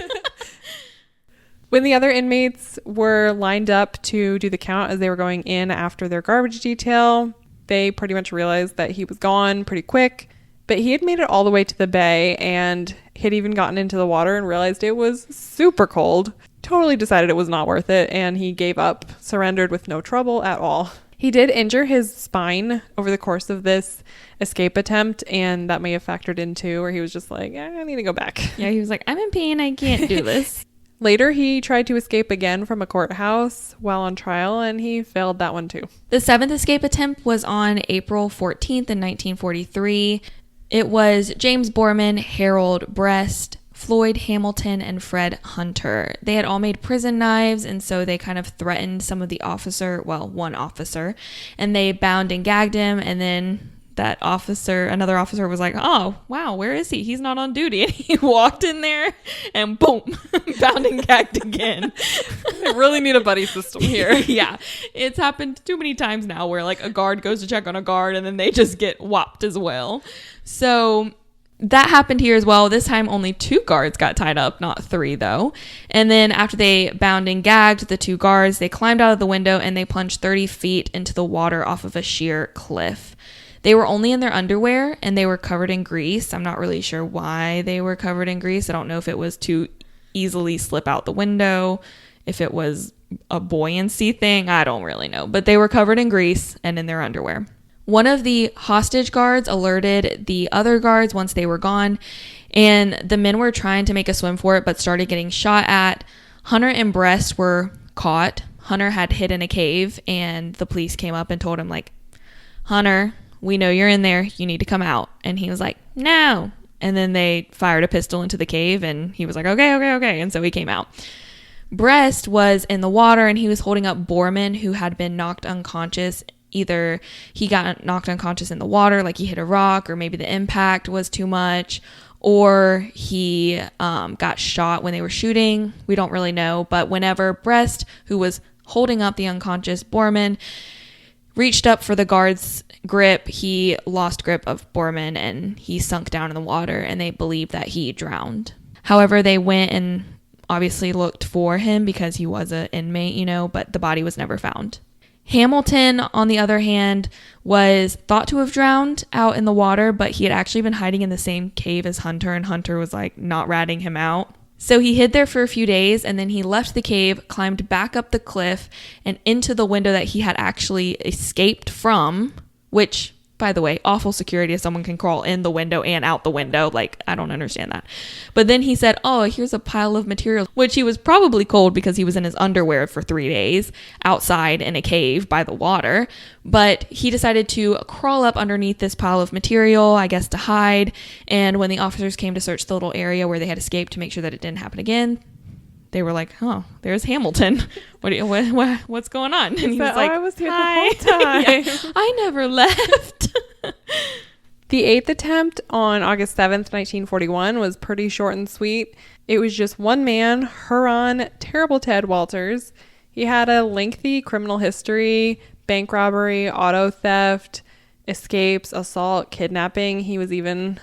When the other inmates were lined up to do the count as they were going in after their garbage detail, they pretty much realized that he was gone pretty quick. But he had made it all the way to the bay and had even gotten into the water and realized it was super cold. Totally decided it was not worth it, and he gave up, surrendered with no trouble at all. He did injure his spine over the course of this escape attempt, and that may have factored into where he was just like, I need to go back. Yeah, he was like, I'm in pain, I can't do this. Later, he tried to escape again from a courthouse while on trial, and he failed that one too. The seventh escape attempt was on April 14th in 1943. It was James Borman, Harold Brest, Floyd Hamilton, and Fred Hunter. They had all made prison knives, and so they kind of threatened some of the one officer, and they bound and gagged him, and then another officer was like, oh, wow, where is he? He's not on duty. And he walked in there and boom, bound and gagged again. They really need a buddy system here. Yeah. It's happened too many times now where like a guard goes to check on a guard and then they just get whopped as well. So that happened here as well. This time only 2 guards got tied up, not 3 though. And then after they bound and gagged the 2 guards, they climbed out of the window and they plunged 30 feet into the water off of a sheer cliff. They were only in their underwear and they were covered in grease. I'm not really sure why they were covered in grease. I don't know if it was to easily slip out the window, if it was a buoyancy thing. I don't really know. But they were covered in grease and in their underwear. One of the hostage guards alerted the other guards once they were gone, and the men were trying to make a swim for it but started getting shot at. Hunter and Brest were caught. Hunter had hid in a cave, and the police came up and told him, like, Hunter, we know you're in there. You need to come out. And he was like, no. And then they fired a pistol into the cave and he was like, okay. And so he came out. Brest was in the water and he was holding up Borman, who had been knocked unconscious. Either he got knocked unconscious in the water, like he hit a rock, or maybe the impact was too much, or he got shot when they were shooting. We don't really know. But whenever Brest, who was holding up the unconscious Borman, reached up for the guard's grip, he lost grip of Borman and he sunk down in the water, and they believe that he drowned. However, they went and obviously looked for him because he was an inmate, but the body was never found. Hamilton, on the other hand, was thought to have drowned out in the water, but he had actually been hiding in the same cave as Hunter, and Hunter was like not ratting him out. So he hid there for a few days, and then he left the cave, climbed back up the cliff and into the window that he had actually escaped from, which, by the way, awful security if someone can crawl in the window and out the window. Like, I don't understand that. But then he said, oh, here's a pile of materials, which he was probably cold because he was in his underwear for 3 days outside in a cave by the water. But he decided to crawl up underneath this pile of material, I guess to hide. And when the officers came to search the little area where they had escaped to make sure that it didn't happen again, they were like, oh, there's Hamilton. What's going on? And he was like, I was here hi. The whole time. Yeah, I never left. The 8th attempt on August 7th, 1941 was pretty short and sweet. It was just one man, Huron Terrible Ted Walters. He had a lengthy criminal history: bank robbery, auto theft, escapes, assault, kidnapping. He was even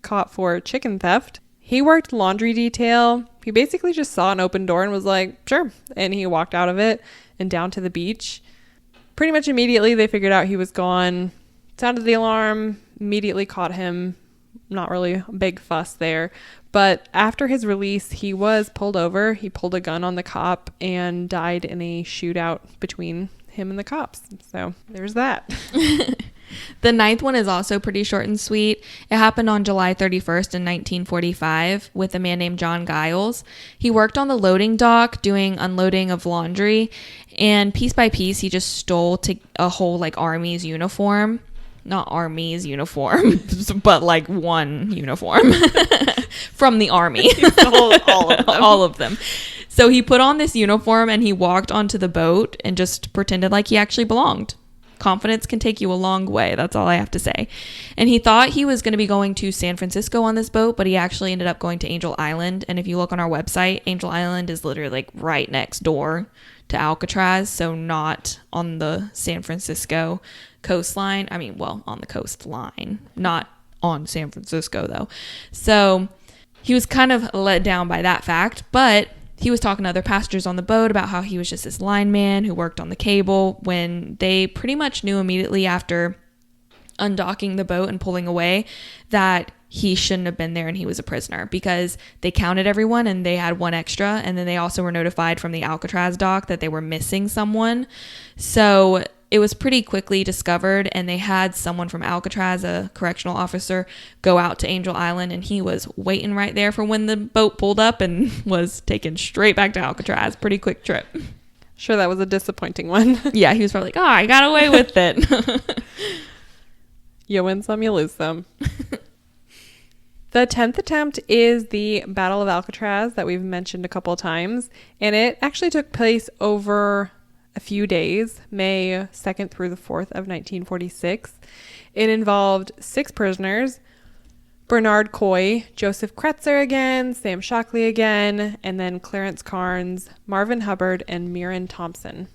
caught for chicken theft. He worked laundry detail. He basically just saw an open door and was like, sure. And he walked out of it and down to the beach. Pretty much immediately, they figured out he was gone. Sounded the alarm, immediately caught him. Not really a big fuss there. But after his release, he was pulled over. He pulled a gun on the cop and died in a shootout between him and the cops. So there's that. The 9th one is also pretty short and sweet. It happened on July 31st in 1945 with a man named John Giles. He worked on the loading dock doing unloading of laundry, and piece by piece he just stole a whole like Army's uniform. Not Army's uniform, but like one uniform from the Army. All of them. So he put on this uniform and he walked onto the boat and just pretended like he actually belonged. Confidence can take you a long way. That's all I have to say. And he thought he was going to be going to San Francisco on this boat, but he actually ended up going to Angel Island. And if you look on our website, Angel Island is literally like right next door to Alcatraz. So not on the San Francisco coastline. I mean, well, on the coastline, not on San Francisco though. So he was kind of let down by that fact, but he was talking to other passengers on the boat about how he was just this lineman who worked on the cable, when they pretty much knew immediately after undocking the boat and pulling away that he shouldn't have been there and he was a prisoner, because they counted everyone and they had one extra. And then they also were notified from the Alcatraz dock that they were missing someone. So it was pretty quickly discovered, and they had someone from Alcatraz, a correctional officer, go out to Angel Island, and he was waiting right there for when the boat pulled up and was taken straight back to Alcatraz. Pretty quick trip. Sure, that was a disappointing one. Yeah, he was probably like, I got away with it. You win some, you lose some. The 10th attempt is the Battle of Alcatraz that we've mentioned a couple of times, and it actually took place over a few days, May 2nd through the 4th of 1946. It involved 6 prisoners, Bernard Coy, Joseph Kretzer again, Sam Shockley again, and then Clarence Carnes, Marvin Hubbard, and Mirren Thompson.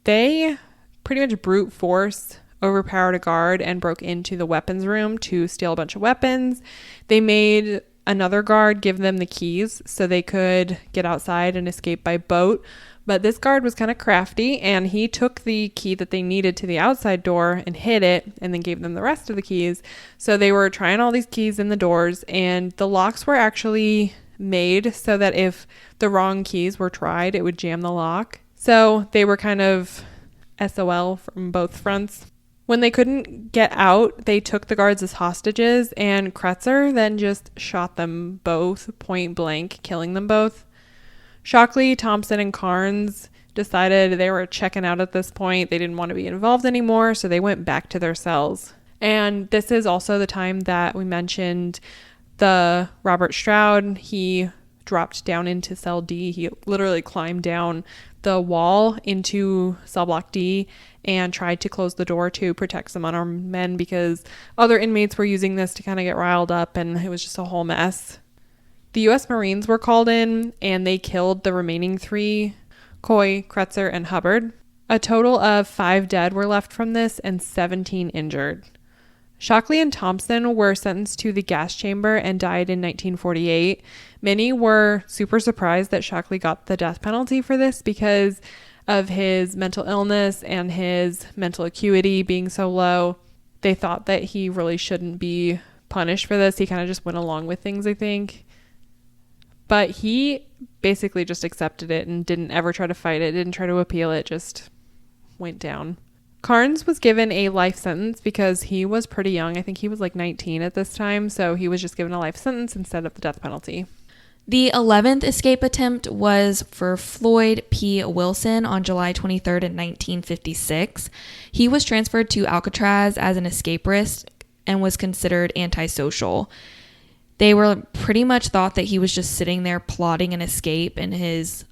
They pretty much brute force overpowered a guard and broke into the weapons room to steal a bunch of weapons. They made another guard give them the keys so they could get outside and escape by boat. But this guard was kind of crafty, and he took the key that they needed to the outside door and hid it, and then gave them the rest of the keys. So they were trying all these keys in the doors, and the locks were actually made so that if the wrong keys were tried, it would jam the lock. So they were kind of SOL from both fronts. When they couldn't get out, they took the guards as hostages, and Kretzer then just shot them both point blank, killing them both. Shockley, Thompson, and Carnes decided they were checking out at this point. They didn't want to be involved anymore, so they went back to their cells. And this is also the time that we mentioned the Robert Stroud. He dropped down into cell D. He literally climbed down the wall into cell block D and tried to close the door to protect some unarmed men because other inmates were using this to kind of get riled up, and it was just a whole mess. The U.S. Marines were called in, and they killed the remaining 3, Coy, Kretzer, and Hubbard. A total of 5 dead were left from this and 17 injured. Shockley and Thompson were sentenced to the gas chamber and died in 1948. Many were super surprised that Shockley got the death penalty for this because of his mental illness and his mental acuity being so low. They thought that he really shouldn't be punished for this. He kind of just went along with things, I think. But he basically just accepted it and didn't ever try to fight it, didn't try to appeal it, just went down. Carnes was given a life sentence because he was pretty young. I think he was like 19 at this time, so he was just given a life sentence instead of the death penalty. The 11th escape attempt was for Floyd P. Wilson on July 23rd in 1956. He was transferred to Alcatraz as an escape risk and was considered antisocial. They were pretty much thought that he was just sitting there plotting an escape in his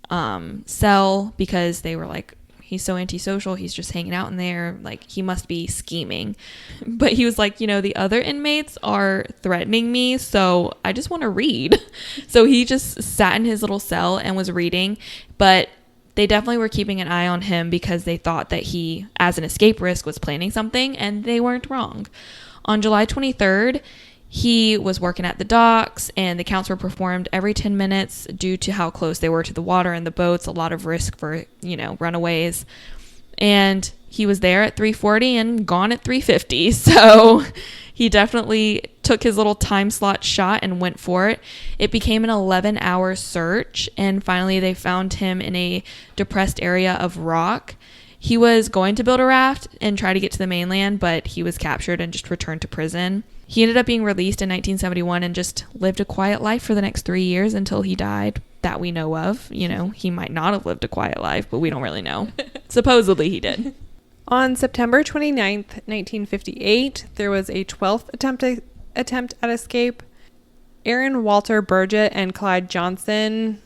cell because they were like, he's so antisocial, he's just hanging out in there, like he must be scheming. But he was like, the other inmates are threatening me, so I just want to read. So he just sat in his little cell and was reading, but they definitely were keeping an eye on him because they thought that he, as an escape risk, was planning something, and they weren't wrong. On July 23rd, he was working at the docks, and the counts were performed every 10 minutes due to how close they were to the water and the boats, a lot of risk for, runaways. And he was there at 3:40 and gone at 3:50. So he definitely took his little time slot shot and went for it. It became an 11-hour search, and finally they found him in a depressed area of rock. He was going to build a raft and try to get to the mainland, but he was captured and just returned to prison. He ended up being released in 1971 and just lived a quiet life for the next 3 years until he died, that we know of. He might not have lived a quiet life, but we don't really know. Supposedly he did. On September 29th, 1958, there was a 12th attempt at escape. Aaron Walter Burgett and Clyde Johnson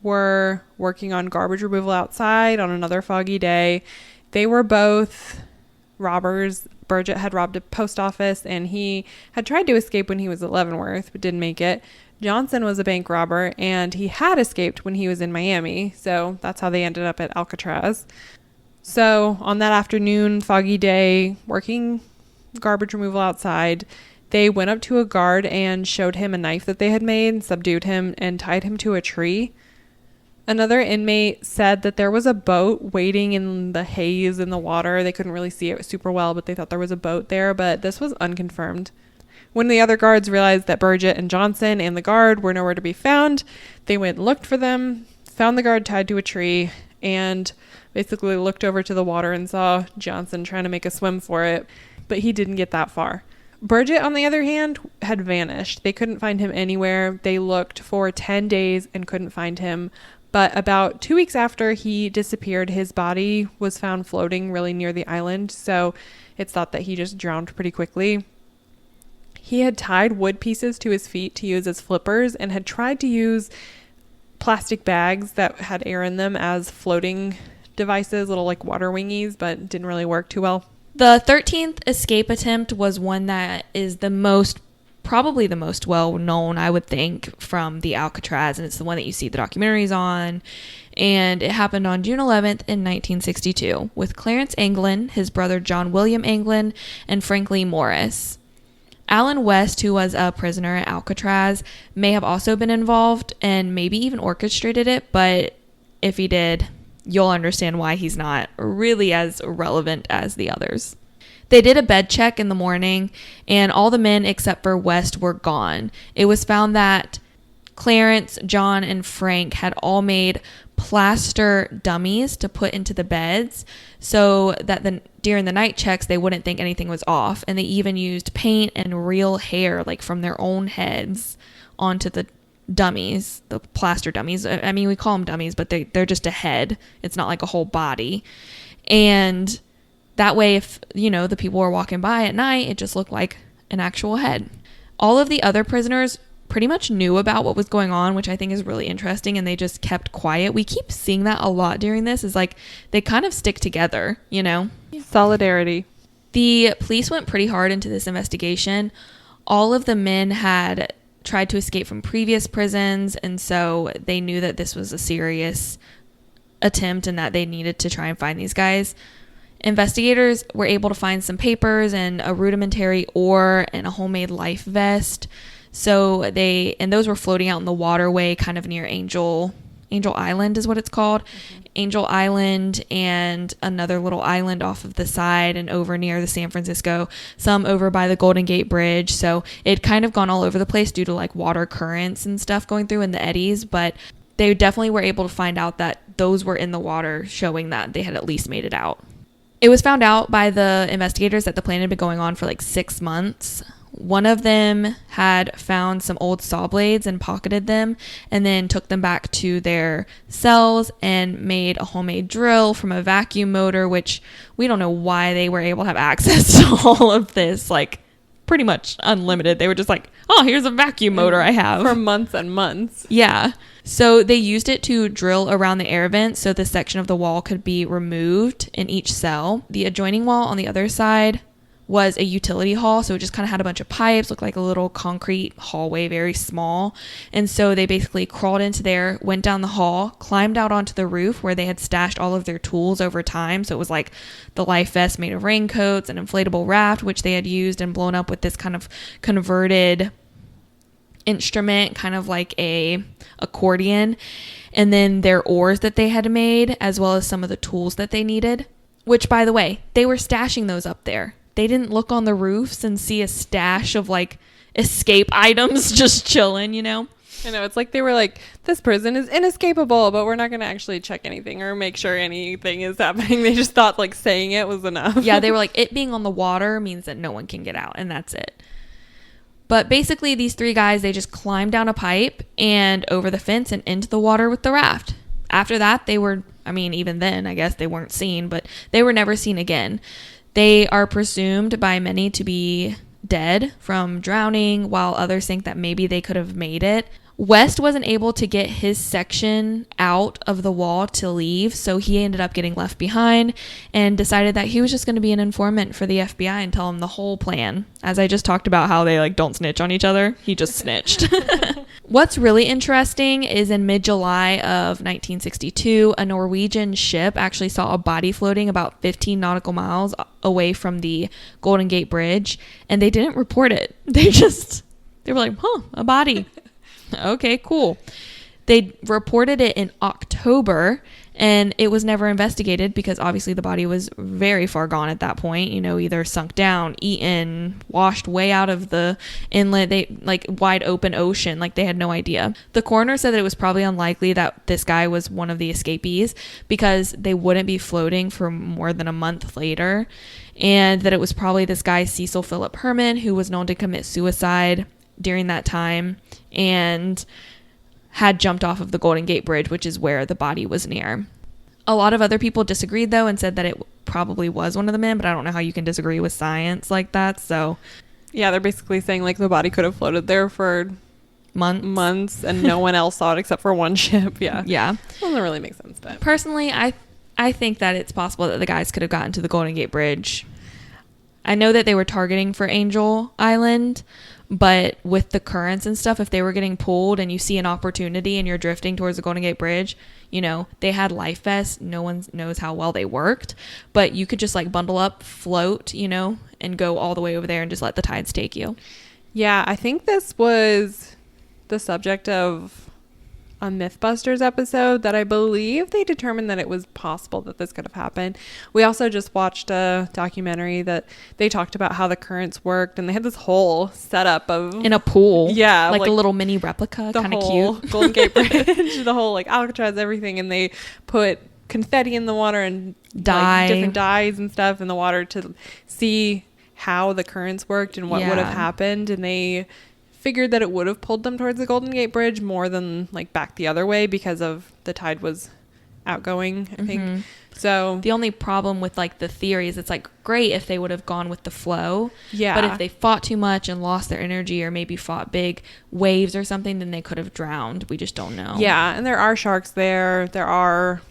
were working on garbage removal outside on another foggy day. They were both robbers. Burgett had robbed a post office, and he had tried to escape when he was at Leavenworth, but didn't make it. Johnson was a bank robber, and he had escaped when he was in Miami, so that's how they ended up at Alcatraz. So on that afternoon, foggy day, working garbage removal outside, they went up to a guard and showed him a knife that they had made, subdued him, and tied him to a tree. Another inmate said that there was a boat waiting in the haze in the water. They couldn't really see it super well, but they thought there was a boat there, but this was unconfirmed. When the other guards realized that Burgett and Johnson and the guard were nowhere to be found, they went and looked for them, found the guard tied to a tree, and basically looked over to the water and saw Johnson trying to make a swim for it, but he didn't get that far. Burgett, on the other hand, had vanished. They couldn't find him anywhere. They looked for 10 days and couldn't find him. But about 2 weeks after he disappeared, his body was found floating really near the island, so it's thought that he just drowned pretty quickly. He had tied wood pieces to his feet to use as flippers and had tried to use plastic bags that had air in them as floating devices, little like water wingies, but didn't really work too well. The 13th escape attempt was one that is probably the most well known, I would think, from the Alcatraz, and it's the one that you see the documentaries on. And it happened on June 11th in 1962 with Clarence Anglin, his brother John William Anglin, and Frank Lee Morris. Alan West, who was a prisoner at Alcatraz, may have also been involved and maybe even orchestrated it, but if he did, you'll understand why he's not really as relevant as the others. They did a bed check in the morning, and all the men except for West were gone. It was found that Clarence, John, and Frank had all made plaster dummies to put into the beds so that during the night checks they wouldn't think anything was off, and they even used paint and real hair, like from their own heads, onto the dummies, the plaster dummies. I mean, we call them dummies, but they're just a head. It's not like a whole body. And that way, if, the people were walking by at night, it just looked like an actual head. All of the other prisoners pretty much knew about what was going on, which I think is really interesting, and they just kept quiet. We keep seeing that a lot during this, is like they kind of stick together, Solidarity. The police went pretty hard into this investigation. All of the men had tried to escape from previous prisons, and so they knew that this was a serious attempt and that they needed to try and find these guys. Investigators were able to find some papers and a rudimentary oar and a homemade life vest. So those were floating out in the waterway kind of near Angel Island is what it's called. Mm-hmm. Angel Island and another little island off of the side and over near the San Francisco, some over by the Golden Gate Bridge. So it kind of gone all over the place due to like water currents and stuff going through in the eddies, but they definitely were able to find out that those were in the water, showing that they had at least made it out. It was found out by the investigators that the plan had been going on for like 6 months. One of them had found some old saw blades and pocketed them, and then took them back to their cells and made a homemade drill from a vacuum motor, which we don't know why they were able to have access to all of this, like pretty much unlimited. They were just like, oh, here's a vacuum motor I have. For months and months. Yeah. So they used it to drill around the air vent so this section of the wall could be removed in each cell. The adjoining wall on the other side was a utility hall, so it just kind of had a bunch of pipes, looked like a little concrete hallway, very small. And so they basically crawled into there, went down the hall, climbed out onto the roof where they had stashed all of their tools over time. So it was like the life vest made of raincoats, an inflatable raft, which they had used and blown up with this kind of converted instrument, kind of like a accordion, and then their oars that they had made, as well as some of the tools that they needed, which, by the way, they were stashing those up there. They didn't look on the roofs and see a stash of like escape items just chilling, I know, it's like they were like, this prison is inescapable, but we're not going to actually check anything or make sure anything is happening. They just thought like saying it was enough. Yeah, they were like, it being on the water means that no one can get out, and that's it. But basically, these 3 guys, they just climbed down a pipe and over the fence and into the water with the raft. After that, even then, I guess they weren't seen, but they were never seen again. They are presumed by many to be dead from drowning, while others think that maybe they could have made it. West wasn't able to get his section out of the wall to leave, so he ended up getting left behind and decided that he was just going to be an informant for the FBI and tell them the whole plan. As I just talked about how they like don't snitch on each other, he just snitched. What's really interesting is in mid-July of 1962, a Norwegian ship actually saw a body floating about 15 nautical miles away from the Golden Gate Bridge, and they didn't report it. They were like, a body. Okay, cool. They reported it in October, and it was never investigated because obviously the body was very far gone at that point, either sunk down, eaten, washed way out of the inlet, wide open ocean, like they had no idea. The coroner said that it was probably unlikely that this guy was one of the escapees because they wouldn't be floating for more than a month later, and that it was probably this guy Cecil Philip Herman, who was known to commit suicide during that time and had jumped off of the Golden Gate Bridge, which is where the body was near. A lot of other people disagreed, though, and said that it probably was one of the men, but I don't know how you can disagree with science like that. So Yeah, they're basically saying like the body could have floated there for months and no one else saw it except for one ship. Yeah. Yeah. Doesn't really make sense, but personally, I think that it's possible that the guys could have gotten to the Golden Gate Bridge. I know that they were targeting for Angel Island, but with the currents and stuff, if they were getting pulled and you see an opportunity and you're drifting towards the Golden Gate Bridge, you know, they had life vests. No one knows how well they worked, but you could just like bundle up, float, you know, and go all the way over there and just let the tides take you. Yeah, I think this was the subject of a Mythbusters episode that I believe they determined that it was possible that this could have happened. We also just watched a documentary that they talked about how the currents worked, and they had this whole setup of in a pool. Yeah, like a little mini replica, kind of cute. Golden Gate Bridge, the whole like Alcatraz, everything, and they put confetti in the water and like, different dyes and stuff in the water to see how the currents worked and what would have happened, and they figured that it would have pulled them towards the Golden Gate Bridge more than like back the other way because of the tide was outgoing, I think. So the only problem with like the theory is it's like great if they would have gone with the flow. Yeah. But if they fought too much and lost their energy or maybe fought big waves or something, then they could have drowned. We just don't know. Yeah. And there are sharks there. There are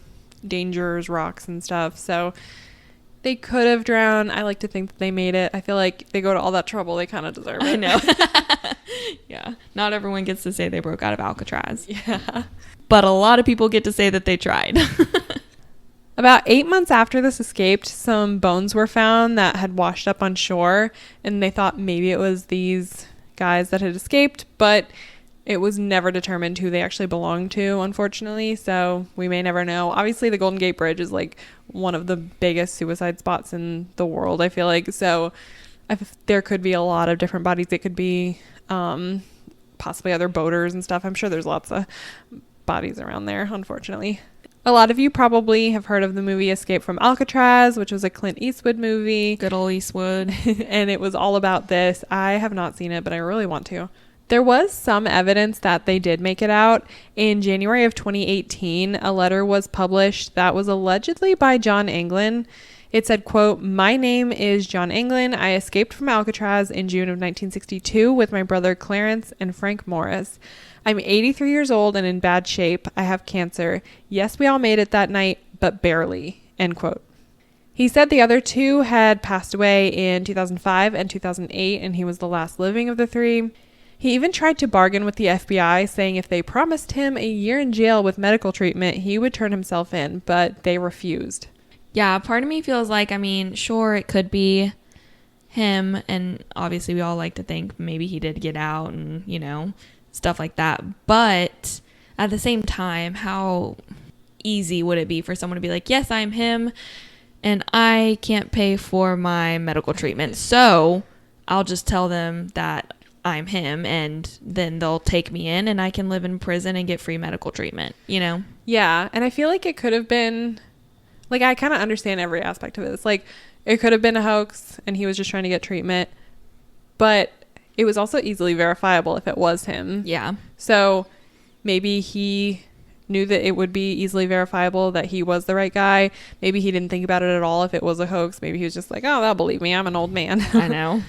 dangers, rocks and stuff. So they could have drowned. I like to think that they made it. I feel like they go to all that trouble. They kind of deserve it. I know. Yeah. Not everyone gets to say they broke out of Alcatraz. Yeah. But a lot of people get to say that they tried. About 8 months after this escaped, some bones were found that had washed up on shore, and they thought maybe it was these guys that had escaped, but it was never determined who they actually belonged to, unfortunately, so we may never know. Obviously, the Golden Gate Bridge is like one of the biggest suicide spots in the world, I feel like, so there could be a lot of different bodies. It could be possibly other boaters and stuff. I'm sure there's lots of bodies around there, unfortunately. A lot of you probably have heard of the movie Escape from Alcatraz, which was a Clint Eastwood movie. Good old Eastwood. And it was all about this. I have not seen it, but I really want to. There was some evidence that they did make it out. In January of 2018, a letter was published that was allegedly by John Anglin. It said, quote, "My name is John Anglin. I escaped from Alcatraz in June of 1962 with my brother Clarence and Frank Morris. I'm 83 years old and in bad shape. I have cancer. Yes, we all made it that night, but barely," end quote. He said the other two had passed away in 2005 and 2008, and he was the last living of the three. He even tried to bargain with the FBI, saying if they promised him a year in jail with medical treatment, he would turn himself in, but they refused. Yeah, part of me feels like, I mean, sure, it could be him, and obviously we all like to think maybe he did get out and, you know, stuff like that. But at the same time, how easy would it be for someone to be like, yes, I'm him, and I can't pay for my medical treatment, so I'll just tell them that I'm him, and then they'll take me in, and I can live in prison and get free medical treatment, you know? Yeah, and I feel like it could have been... Like, I kind of understand every aspect of it. It's like, it could have been a hoax and he was just trying to get treatment. But it was also easily verifiable if it was him. Yeah. So maybe he knew that it would be easily verifiable that he was the right guy. Maybe he didn't think about it at all if it was a hoax. Maybe he was just like, oh, they'll believe me. I'm an old man. I know.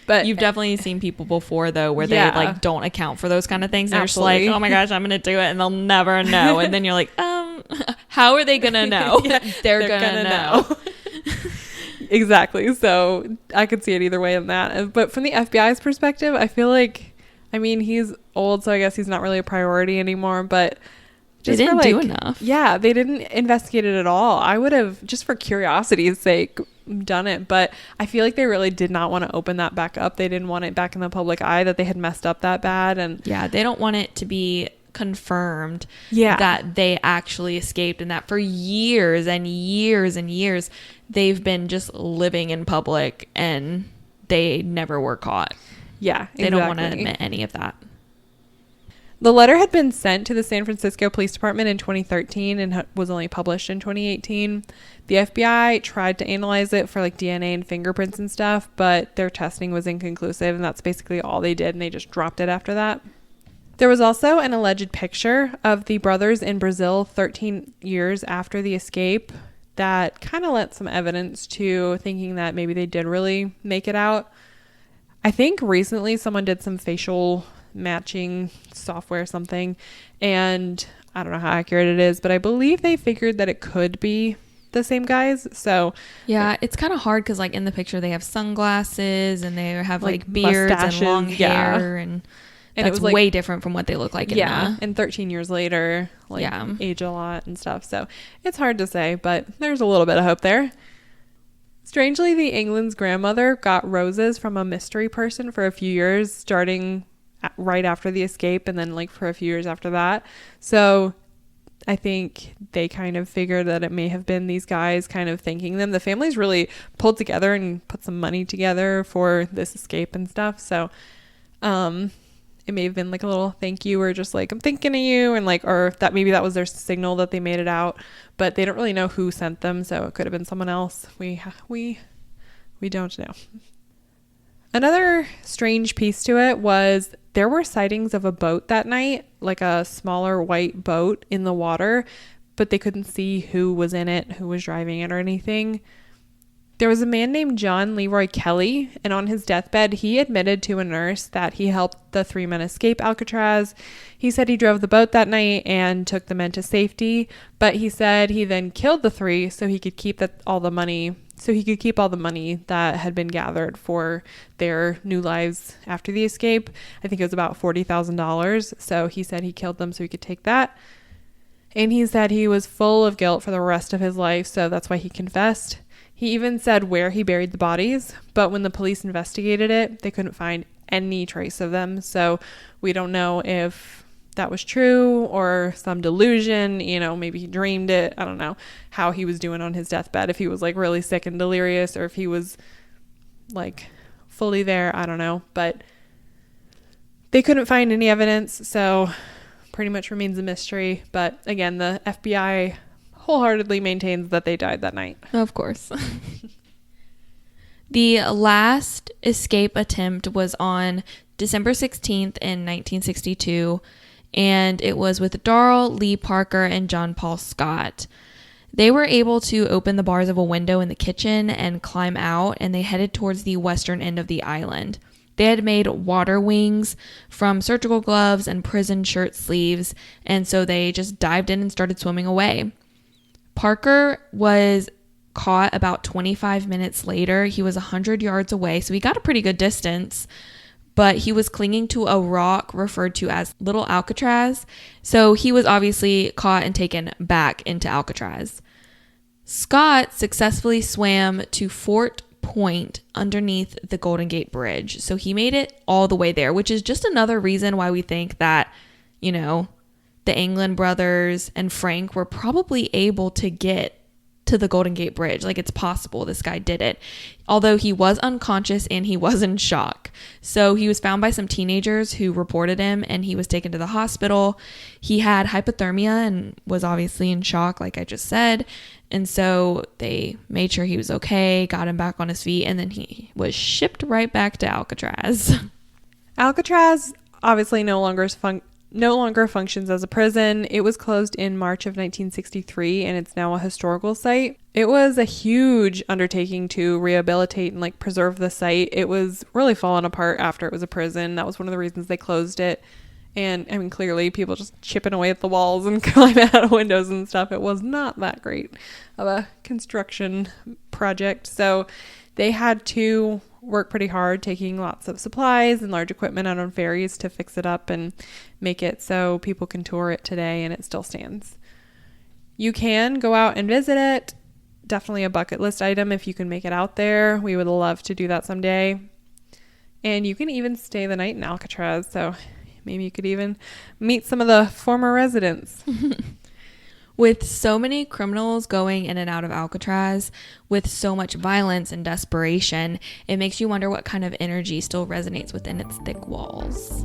But you've definitely seen people before, though, where they like don't account for those kind of things. They're Absolutely. just like, oh my gosh, I'm going to do it. And they'll never know. And then you're like, how are they going to know? Yeah, they're going to know. Exactly. So I could see it either way in that. But from the FBI's perspective, I feel like, I mean, he's old, so I guess he's not really a priority anymore. But just they didn't do enough. Yeah, they didn't investigate it at all. I would have, just for curiosity's sake, done it. But I feel like they really did not want to open that back up. They didn't want it back in the public eye that they had messed up that bad. And yeah, they don't want it to be confirmed that they actually escaped, and that for years and years and years they've been just living in public and they never were caught. Yeah, exactly. They don't want to admit any of that. The letter had been sent to the San Francisco Police Department in 2013 and was only published in 2018. The FBI tried to analyze it for like DNA and fingerprints and stuff, but their testing was inconclusive, and that's basically all they did, and they just dropped it after that. There was also an alleged picture of the brothers in Brazil 13 years after the escape that kind of lent some evidence to thinking that maybe they did really make it out. I think recently someone did some facial matching software or something, and I don't know how accurate it is, but I believe they figured that it could be the same guys. So yeah, it's kind of hard because like in the picture they have sunglasses and they have like beards and long hair, and that's it was like, way different from what they look like. And 13 years later, like age a lot and stuff. So it's hard to say, but there's a little bit of hope there. Strangely, the England's grandmother got roses from a mystery person for a few years, starting right after the escape, and then like for a few years after that. So I think they kind of figured that it may have been these guys kind of thanking them. The families really pulled together and put some money together for this escape and stuff. So it may have been like a little thank you, or just like, I'm thinking of you, and like, or that maybe that was their signal that they made it out, but they don't really know who sent them. So it could have been someone else. We don't know. Another strange piece to it was there were sightings of a boat that night, like a smaller white boat in the water, but they couldn't see who was in it, who was driving it, or anything. There was a man named John Leroy Kelly, and on his deathbed, he admitted to a nurse that he helped the 3 men escape Alcatraz. He said he drove the boat that night and took the men to safety, but he said he then killed the 3 so he could keep all the money that had been gathered for their new lives after the escape. I think it was about $40,000. So he said he killed them so he could take that. And he said he was full of guilt for the rest of his life, so that's why he confessed. He even said where he buried the bodies, but when the police investigated it, they couldn't find any trace of them. So we don't know if that was true or some delusion, maybe he dreamed it. I don't know how he was doing on his deathbed, if he was like really sick and delirious or if he was like fully there. I don't know, but they couldn't find any evidence. So pretty much remains a mystery. But again, the FBI wholeheartedly maintains that they died that night. Of course. The last escape attempt was on December 16th in 1962, and it was with Darrell Lee Parker and John Paul Scott. They were able to open the bars of a window in the kitchen and climb out, and they headed towards the western end of the island. They had made water wings from surgical gloves and prison shirt sleeves, and so they just dived in and started swimming away. Parker was caught about 25 minutes later. He was 100 yards away, so he got a pretty good distance, but he was clinging to a rock referred to as Little Alcatraz, so he was obviously caught and taken back into Alcatraz. Scott successfully swam to Fort Point underneath the Golden Gate Bridge, so he made it all the way there, which is just another reason why we think that, the England brothers and Frank were probably able to get to the Golden Gate Bridge. Like, it's possible this guy did it, although he was unconscious and he was in shock. So he was found by some teenagers who reported him, and he was taken to the hospital. He had hypothermia and was obviously in shock, like I just said. And so they made sure he was okay, got him back on his feet, and then he was shipped right back to Alcatraz. Alcatraz obviously no longer functions as a prison. It was closed in March of 1963, and it's now a historical site. It was a huge undertaking to rehabilitate and preserve the site. It was really falling apart after it was a prison. That was one of the reasons they closed it. And I mean, clearly people just chipping away at the walls and climbing out of windows and stuff. It was not that great of a construction project. So they had to work pretty hard, taking lots of supplies and large equipment out on ferries to fix it up and make it so people can tour it today, and it still stands. You can go out and visit it. Definitely a bucket list item if you can make it out there. We would love to do that someday. And you can even stay the night in Alcatraz, so maybe you could even meet some of the former residents. With so many criminals going in and out of Alcatraz, with so much violence and desperation, it makes you wonder what kind of energy still resonates within its thick walls.